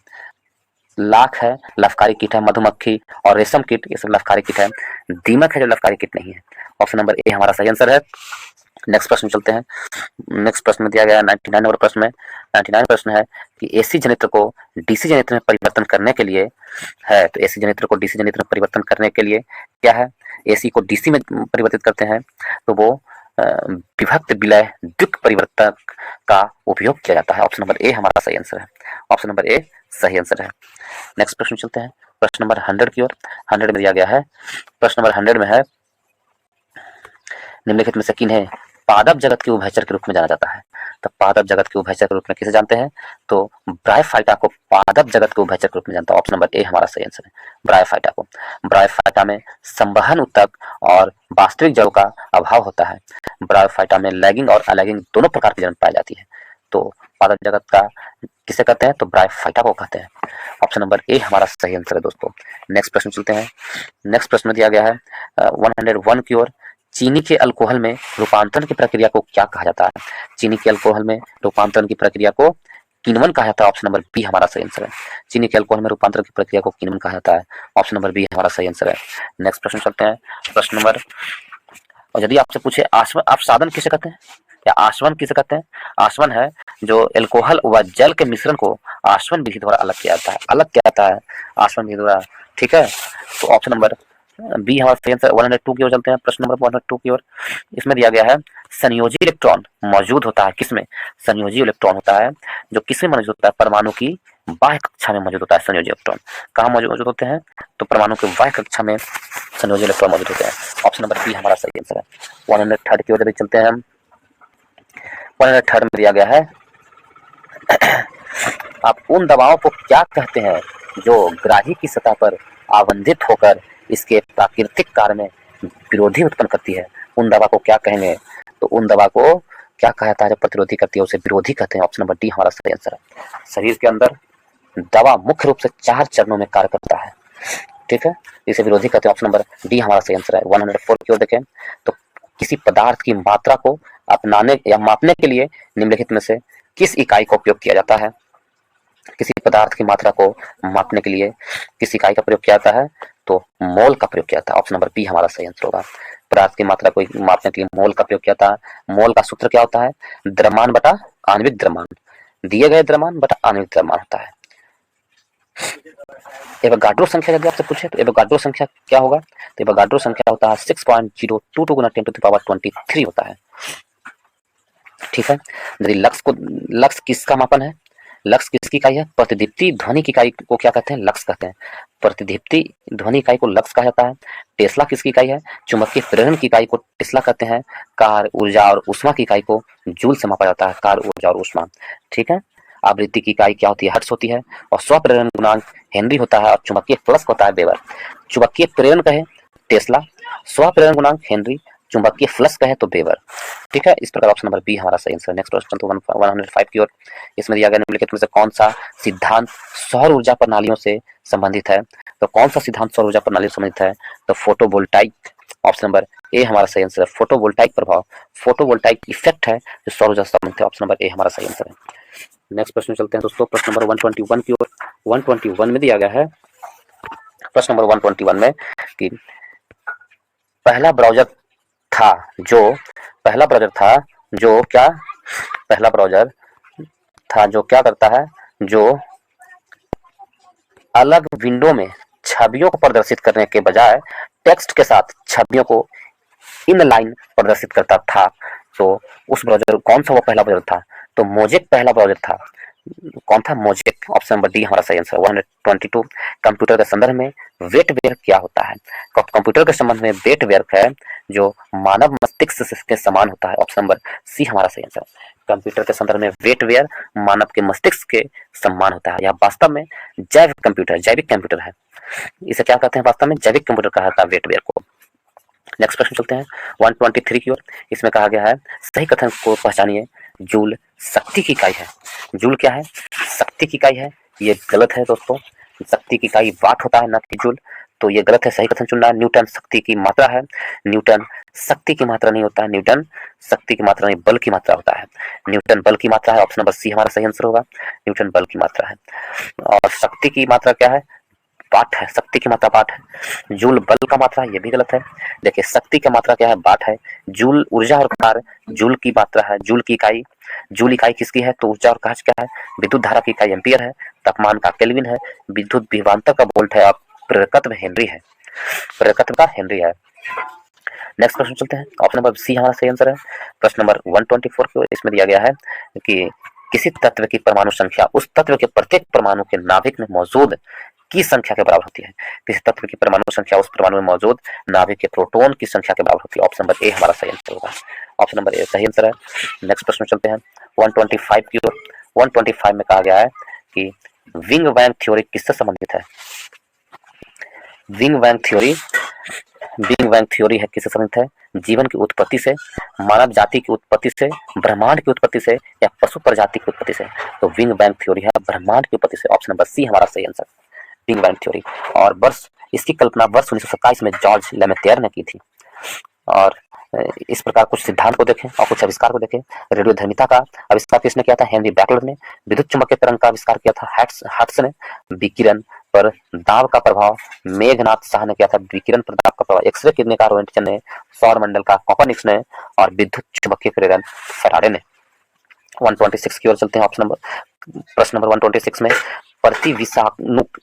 लाख है, लाभकारी कीट है। मधुमक्खी और रेशम कीट, ये सब लाभकारी कीट है। दीमक है जो लाभकारी कीट नहीं है। ऑप्शन नंबर ए हमारा सही आंसर है। नेक्स्ट प्रश्न चलते हैं। नेक्स्ट प्रश्न में दिया गया है 99 नंबर प्रश्न में। 99 प्रश्न है कि एसी जनित्र को डीसी जनित्र में परिवर्तन करने के लिए है। तो एसी जनित्र को डीसी जनित्र में परिवर्तन करने के लिए क्या है? एसी को डीसी में परिवर्तित करते हैं तो वो विभक्त विलय द्विक परिवर्तक का उपयोग किया जाता है। ऑप्शन नंबर ए हमारा सही आंसर है। ऑप्शन नंबर ए सही आंसर है। नेक्स्ट प्रश्न चलते हैं प्रश्न नंबर 100 की ओर। 100 में दिया गया है, प्रश्न नंबर 100 में है, निम्नलिखित में से किन्हें पादप जगत के उभयचर के रूप में जाना जाता है? तो पादप जगत के उभयचर के रूप में किसे जानते हैं? तो ब्रायोफाइटा को पादप जगत के उभयचर के रूप में जानता है। ऑप्शन नंबर ए हमारा सही आंसर है, ब्रायोफाइटा को। ब्रायोफाइटा में संवहन ऊतक और वास्तविक जड़ का अभाव होता है। ब्रायोफाइटा में लैगिंग और अलैगिंग दोनों प्रकार की जड़ पाई जाती है। तो पादप जगत का किसे कहते हैं? तो ब्रायोफाइटा को कहते हैं। ऑप्शन नंबर ए हमारा सही आंसर है दोस्तों। नेक्स्ट प्रश्न चलते हैं। नेक्स्ट प्रश्न में दिया गया है 101 की ओर, चीनी के अल्कोहल में रूपांतरण की प्रक्रिया को क्या कहा जाता है? चीनी के अल्कोहल में रूपांतरण की प्रक्रिया को किण्वन कहा जाता है। ऑप्शन नंबर बी हमारा सही आंसर है। चीनी के अल्कोहल में रूपांतरण की प्रक्रिया को किण्वन कहा जाता है। ऑप्शन नंबर बी हमारा सही आंसर है। नेक्स्ट प्रश्न चलते हैं प्रश्न नंबर, और यदि आपसे पूछे आस्वादन किसे कहते हैं या आसवन किसे कहते हैं? आसवन है जो अल्कोहल व जल के मिश्रण को आसवन विधि द्वारा अलग किया जाता है, आसवन विधि द्वारा। ठीक है, तो ऑप्शन नंबर बी हमारा सही आंसर। 102 की ओर चलते हैं प्रश्न नंबर 102 की ओर। इसमें दिया गया है संयोजी इलेक्ट्रॉन मौजूद होता है किसमें? संयोजी इलेक्ट्रॉन होता है जो किसमें मौजूद होता है? परमाणु की बाह्य कक्षा में मौजूद होता है संयोजी इलेक्ट्रॉन। कहाँ मौजूद होते हैं? तो परमाणु के बाह्य कक्षा में संयोजी इलेक्ट्रॉन मौजूद होते हैं। ऑप्शन नंबर बी हमारा सही आंसर है। 103 की ओर यदि चलते हैं हम, 103 में दिया गया है आप उन दवाओं को क्या कहते हैं जो ग्राही की सतह पर आवंधित होकर इसके प्राकृतिक कार्य में विरोधी उत्पन्न करती है? उन दवा को क्या कहेंगे? तो उन दवा को क्या कहा जाता है जो प्रतिरोधी करती है? उसे विरोधी कहते हैं। ऑप्शन नंबर डी हमारा सही आंसर है। शरीर के अंदर दवा मुख्य रूप से 4 चरणों में कार्य करता है। ठीक है, इसे विरोधी कहते हैं। ऑप्शन नंबर डी हमारा सही आंसर है। 104 की ओर देखें तो किसी पदार्थ की मात्रा को अपनाने या मापने के लिए निम्नलिखित में से किस इकाई का उपयोग किया जाता है? किसी पदार्थ की मात्रा को मापने के लिए किस इकाई का प्रयोग किया जाता है? तो मोल का प्रयोग किया जाता है। ऑप्शन नंबर बी हमारा सही आंसर होगा। पदार्थ की मात्रा को मापने के लिए मोल का प्रयोग किया जाता है। मोल का सूत्र क्या होता है? द्रव्यमान बटा आणविक द्रव्यमान, दिए गए द्रव्यमान बटा आणविक द्रव्यमान होता है। एवोगाड्रो संख्या यदि आपसे पूछे तो एवोगाड्रो संख्या क्या होगा? तो एवोगाड्रो संख्या होता है 6.022 गुना 10⁻23 होता है। ठीक है, यदि लक्स किसका मापन है? लक्स किसकी इकाई है? प्रतिदीप्ति ध्वनि की इकाई को क्या कहते हैं? लक्स कहते हैं। प्रतिदीप्ति ध्वनि इकाई को लक्स कहा जाता है। टेस्ला किसकी इकाई है? चुंबकीय प्रेरण की इकाई को टेस्ला कहते हैं। कार्य ऊर्जा और ऊष्मा की इकाई को जूल से मापा जाता है, कार्य ऊर्जा और ऊष्मा। ठीक है, आवृत्ति की इकाई क्या होती है? हर्ट्ज होती है। और स्वप्रेरण गुणांक हेनरी होता है और चुंबकीय फ्लक्स होता है वेबर। चुंबकीय प्रेरण कहे टेस्ला, स्वप्रेरण गुणांक हेनरी, चुंबकीय फ्लक्स कहे तो वेबर। ठीक है, इस प्रकार ऑप्शन नंबर बी हमारा सही आंसर है। नेक्स्ट प्रश्न तो 105 की ओर। इसमें दिया गया निम्नलिखित में से कौन सा सिद्धांत सौर ऊर्जा प्रणालियों से संबंधित है? तो कौन सा सिद्धांत सौर ऊर्जा प्रणाली से संबंधित है? तो फोटोवोल्टाइक, ऑप्शन नंबर ए हमारा सही आंसर है। फोटोवोल्टाइक प्रभाव, फोटोवोल्टाइक इफेक्ट है जो सौर ऊर्जा से संबंधित है। ऑप्शन नंबर ए हमारा सही आंसर है। नेक्स्ट प्रश्न चलते हैं दोस्तों, प्रश्न नंबर 121 की ओर। 121 में दिया गया है, प्रश्न नंबर 121 में कि पहला ब्राउजर था जो क्या, पहला ब्राउजर था जो क्या करता है, जो अलग विंडो में छवियों को प्रदर्शित करने के बजाय टेक्स्ट के साथ छवियों को इनलाइन प्रदर्शित करता था। तो उस ब्राउजर कौन सा वो पहला ब्राउजर था? तो मोजेक पहला ब्राउजर था। कौन था? मोजेक। ऑप्शन नंबर डी हमारा सही आंसर। 122 कंप्यूटर के संदर्भ में वेटवेयर क्या होता है? कंप्यूटर के संबंध में वेटवेयर है जो मानव मस्तिष्क के समान होता है। ऑप्शन नंबर सी हमारा सही आंसर। कंप्यूटर के संदर्भ में वेटवेयर मानव के मस्तिष्क के समान होता है। यह वास्तव में जैविक कंप्यूटर है। इसे क्या कहते हैं? वास्तव में जैविक कंप्यूटर कहा जाता है वेटवेयर को। नेक्स्ट प्रश्न चलते हैं 123 की ओर। इसमें कहा गया है सही कथन को पहचानिए। जूल शक्ति की इकाई है। जूल क्या है? शक्ति की इकाई है। ये गलत है दोस्तों। शक्ति की इकाई वाट होता है, ना कि जूल। तो ये गलत है, सही कथन चुनना है। न्यूटन शक्ति की मात्रा है। न्यूटन शक्ति की मात्रा नहीं होता है। न्यूटन शक्ति की मात्रा नहीं, बल की मात्रा होता है। न्यूटन बल की मात्रा है। ऑप्शन नंबर सी हमारा सही आंसर होगा। न्यूटन बल की मात्रा है। और शक्ति की मात्रा क्या है? वाट है। शक्ति की मात्रा वाट है। जूल बल का मात्रा, ये भी गलत है। देखिए, शक्ति की मात्रा क्या है? वाट है। जूल ऊर्जा और कार्य, जूल की मात्रा है। जूल की इकाई, जूल इकाई किसकी है? तो ऊर्जा और कार्य क्या है? विद्युत धारा की इकाई एम्पियर है। तापमान का केल्विन है। विद्युत विभवांतर का वोल्ट है। और प्रेरकत्व हेनरी है। प्रेरकत्व का हेनरी है। नेक्स्ट प्रश्न चलते हैं। ऑप्शन नंबर सी हमारा सही आंसर है। प्रश्न नंबर 124 को इसमें दिया गया है कि किसी तत्व की परमाणु संख्या उस तत्व के प्रत्येक परमाणु के नाभिक में मौजूद की संख्या के बराबर होती है। किसी तत्व की परमाणु संख्या उस परमाणु में मौजूद नाभिक के प्रोटॉन की संख्या के बराबर होती है। ऑप्शन नंबर ए हमारा सही आंसर होगा। ऑप्शन नंबर ए सही आंसर है। नेक्स्ट प्रश्न चलते हैं 125 की ओर। 125 में कहा गया है कि विंग वैन थ्योरी किससे संबंधित है? विंग वैन थ्योरी है किससे संबंधित है? जीवन की उत्पत्ति से, मानव जाति की उत्पत्ति से, ब्रह्मांड की उत्पत्ति से, या पशु प्रजाति की उत्पत्ति से? तो विंग वैन थ्योरी है ब्रह्मांड की उत्पत्ति से। ऑप्शन नंबर सी हमारा सही आंसर। Big bang theory. और वर्ष, इसकी कल्पना वर्ष 1927 में जॉर्ज लेमेतियर ने की थी। और इस प्रकार कुछ सिद्धांत को देखें और कुछ आविष्कार को देखें। रेडियोधर्मिता का आविष्कार किसने किया था? हेनरी बैकलर ने। विद्युत चुंबकीय तरंग का आविष्कार किया था हर्ट्ज ने। विकिरण पर दाब का प्रभाव मेघनाथ शाह ने किया था। विकिरण पर दाब का प्रभाव एक्सरे किरणें का रोएंटगन ने। सौर मंडल का कॉपरनिकस ने। और विद्युत चुंबकीय प्रेरण फैराडे ने। 126 की ओर चलते हैं। ऑप्शन नंबर प्रश्न नंबर 126 में प्रतिविषाणुक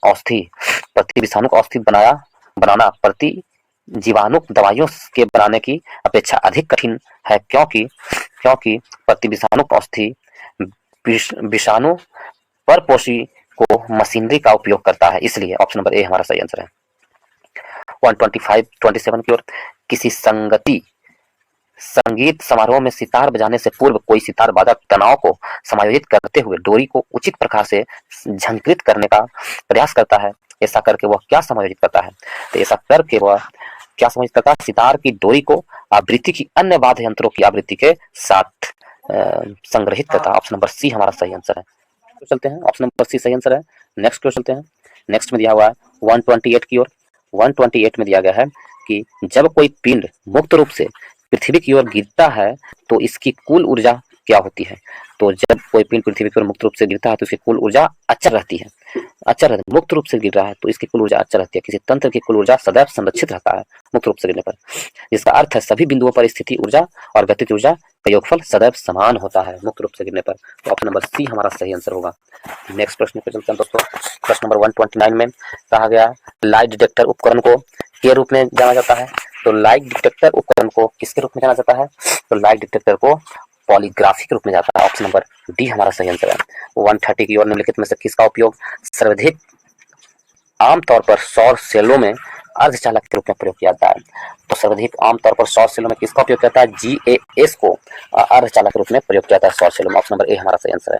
औषधि बनाना प्रतिजीवाणुक दवाइयों के बनाने की अपेक्षा अधिक कठिन है, क्योंकि प्रतिविषाणुक औषधि विषाणु परपोषी को मशीनरी का उपयोग करता है, इसलिए। ऑप्शन नंबर ए हमारा सही आंसर है। 127 की ओर। किसी संगीत समारोह में सितार बजाने से पूर्व कोई सितार वादक तनाव को समायोजित करते हुए डोरी को उचित प्रकार से झंकृत करने का प्रयास करता है। ऐसा करके वह क्या समायोजित करता है? तो ऐसा करके वह क्या समायोजित करता है? सितार की डोरी को आवृत्ति की अन्य वाद्य यंत्रों की आवृत्ति के साथ संग्रहित करता है। ऑप्शन नंबर सी हमारा सही आंसर है। तो चलते हैं, ऑप्शन नंबर सी सही आंसर है। नेक्स्ट को चलते हैं। नेक्स्ट में दिया हुआ है 128 की ओर। 128 में दिया गया है कि जब कोई पिंड मुक्त रूप से पृथ्वी की ओर गिरता है तो इसकी कुल ऊर्जा क्या होती है? तो जब कोई पिंड पृथ्वी की ओर मुक्त रूप से गिरता है तो इसकी कुल ऊर्जा अचर रहती है। मुक्त रूप से गिर रहा है तो इसकी कुल ऊर्जा अचर रहती है। किसी तंत्र की कुल ऊर्जा सदैव संरक्षित रहता है मुक्त रूप से गिरने पर, जिसका अर्थ है सभी बिंदुओं पर स्थिति ऊर्जा और गतिज ऊर्जा का योगफल सदैव समान होता है मुक्त रूप से गिरने पर। तो ऑप्शन नंबर सी हमारा सही आंसर होगा। नेक्स्ट प्रश्न पे चलते हैं दोस्तों। प्रश्न नंबर 129 में कहा गया लाइट डिटेक्टर उपकरण को के रूप में जाना जाता है। तो लाइट डिटेक्टर उपकरण को किसके रूप में जाना जाता है? तो लाइट डिटेक्टर को पॉलीग्राफी के रूप में जाता है। ऑप्शन नंबर डी हमारा सही आंसर है। 130 की ओर। निम्नलिखित में से किसका उपयोग सर्वाधिक आमतौर पर सौर सेलों में अर्धचालक के रूप में प्रयोग किया जाता है? तो सर्वाधिक आमतौर पर सौर सेलों में किसका उपयोग किया जाता है? GAS को अर्धचालक के रूप में प्रयोग किया जाता है सौर सेलों में। ऑप्शन नंबर ए हमारा सही आंसर है।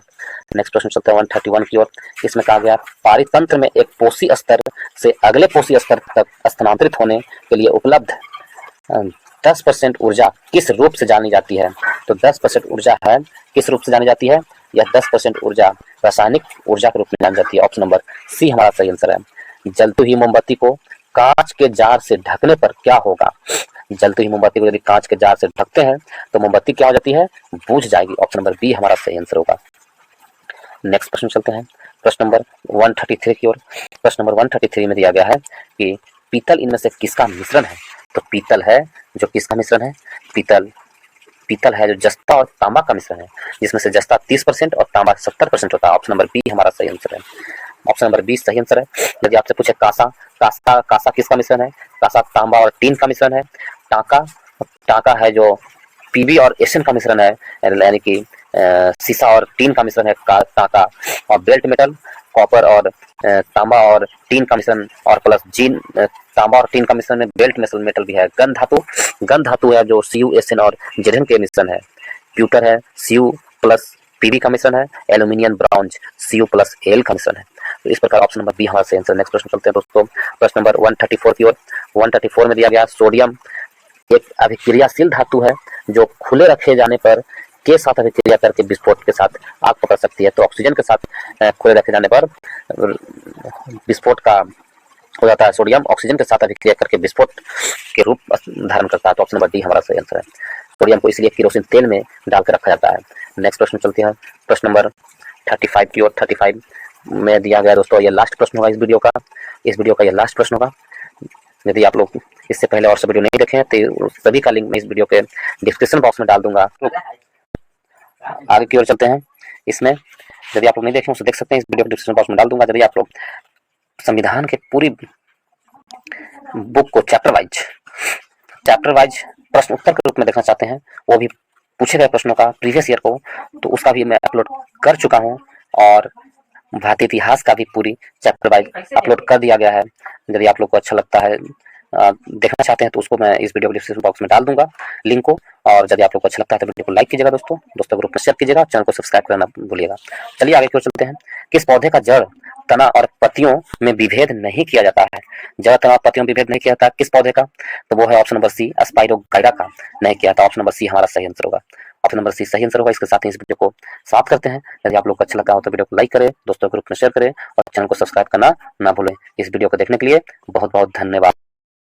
नेक्स्ट प्रश्न चलते हैं 131 की ओर। इसमें कहा गया पारितंत्र में एक पोषी स्तर से अगले पोषी स्तर तक स्थानांतरित होने के लिए उपलब्ध 10% ऊर्जा किस रूप से जानी जाती है? तो 10% ऊर्जा है किस रूप से जानी जाती है? यह 10% ऊर्जा रासायनिक ऊर्जा के रूप में जानी जाती है। ऑप्शन नंबर सी हमारा सही आंसर है। जलती हुई मोमबत्ती को कांच के जार से ढकने पर क्या होगा? जलती हुई मोमबत्ती को यदि कांच के जार से ढकते हैं तो मोमबत्ती क्या हो जाती है? बुझ जाएगी। ऑप्शन नंबर बी हमारा सही आंसर होगा। नेक्स्ट प्रश्न चलते हैं प्रश्न नंबर 133 की ओर। प्रश्न नंबर 133 में दिया गया है कि पीतल इनमें से किसका मिश्रण है? तो पीतल है जो किसका मिश्रण है? पीतल है जो जस्ता और तांबा का मिश्रण है, जिसमें से जस्ता 30% और तांबा 70% होता है। ऑप्शन नंबर बी हमारा सही आंसर है। ऑप्शन नंबर बी सही आंसर है। यदि आपसे पूछे कांसा किसका मिश्रण है? कांसा तांबा और टीन का मिश्रण है। टांका है जो पीबी और एसएन का मिश्रण है, यानी कि सीसा और टीन का मिश्रण है टांका। और बेल्ट मेटल कॉपर और तांबा और टीन का मिश्रण और प्लस तांबा और टीन का मिश्रण में बेल्ट मेटल भी है। गन धातु है जो सीयू एसएन और जेडन के मिश्रण है। प्यूटर है सीयू प्लस पीबी का मिश्रण है। Aluminium bronze CU plus L का मिश्रण है। तो इस प्रकार ऑप्शन नंबर बी हमारा सही आंसर। नेक्स्ट प्रश्न चलते हैं दोस्तों प्रश्न नंबर 134 की ओर। 134 में दिया गया सोडियम एक अभिक्रियाशील धातु है जो खुले रखे जाने पर के साथ अभिक्रिया करके विस्फोट के साथ आग पकड़ सकती है। तो ऑक्सीजन के साथ खुले रखे जाने पर विस्फोट का हो जाता है। सोडियम ऑक्सीजन के साथ अभिक्रिया करके विस्फोट के रूप धारण करता है। तो ऑप्शन नंबर डी हमारा सही आंसर है। सोडियम को इसलिए केरोसिन तेल में डाल कर रखा जाता है। नेक्स्ट प्रश्न चलते हैं प्रश्न नंबर 35 की ओर। 35 में दिया गया दोस्तों ये लास्ट प्रश्न होगा इस वीडियो का यह लास्ट प्रश्न होगा। यदि आप लोग इससे पहले और सब वीडियो नहीं देखे हैं तो सभी का लिंक मैं इस वीडियो के डिस्क्रिप्शन बॉक्स में डाल दूंगा। आगे की ओर चलते हैं। इसमें यदि आप लोग नहीं देखें उसे देख सकते हैं, इस वीडियो के डिस्क्रिप्शन बॉक्स में डाल दूंगा। यदि आप लोग संविधान के पूरी बुक को चैप्टर वाइज प्रश्न उत्तर के रूप में देखना चाहते हैं, वो भी पूछे गए प्रश्नों का प्रीवियस ईयर को, तो उसका भी मैं अपलोड कर चुका हूँ। और भारतीय इतिहास का भी पूरी चैप्टर वाइज अपलोड कर दिया गया है। यदि आप लोग को अच्छा लगता है देखना चाहते हैं तो उसको मैं इस वीडियो के डिस्क्रिप्शन बॉक्स में डाल दूंगा लिंक को। और यदि आप लोग को अच्छा लगता है तो वीडियो को लाइक कीजिएगा दोस्तों ग्रुप में शेयर कीजिएगा, चैनल को सब्सक्राइब करना भूलिएगा। चलिए आगे की ओर चलते हैं। किस पौधे का जड़ तना और पत्तियों में विभेद नहीं किया जाता है? जड़ तना और पत्तियों में विभेद नहीं किया जाता किस पौधे का? तो वो है ऑप्शन नंबर सी स्पाइरोगाइरा का नहीं किया था। ऑप्शन नंबर सी हमारा सही आंसर होगा। ऑप्शन नंबर सी सही आंसर होगा। इसके साथ ही इस वीडियो को समाप्त करते हैं। यदि आप लोग को अच्छा लगा हो तो वीडियो को लाइक करें, दोस्तों ग्रुप में शेयर करें और चैनल को सब्सक्राइब करना ना भूलें। इस वीडियो को देखने के लिए बहुत बहुत धन्यवाद।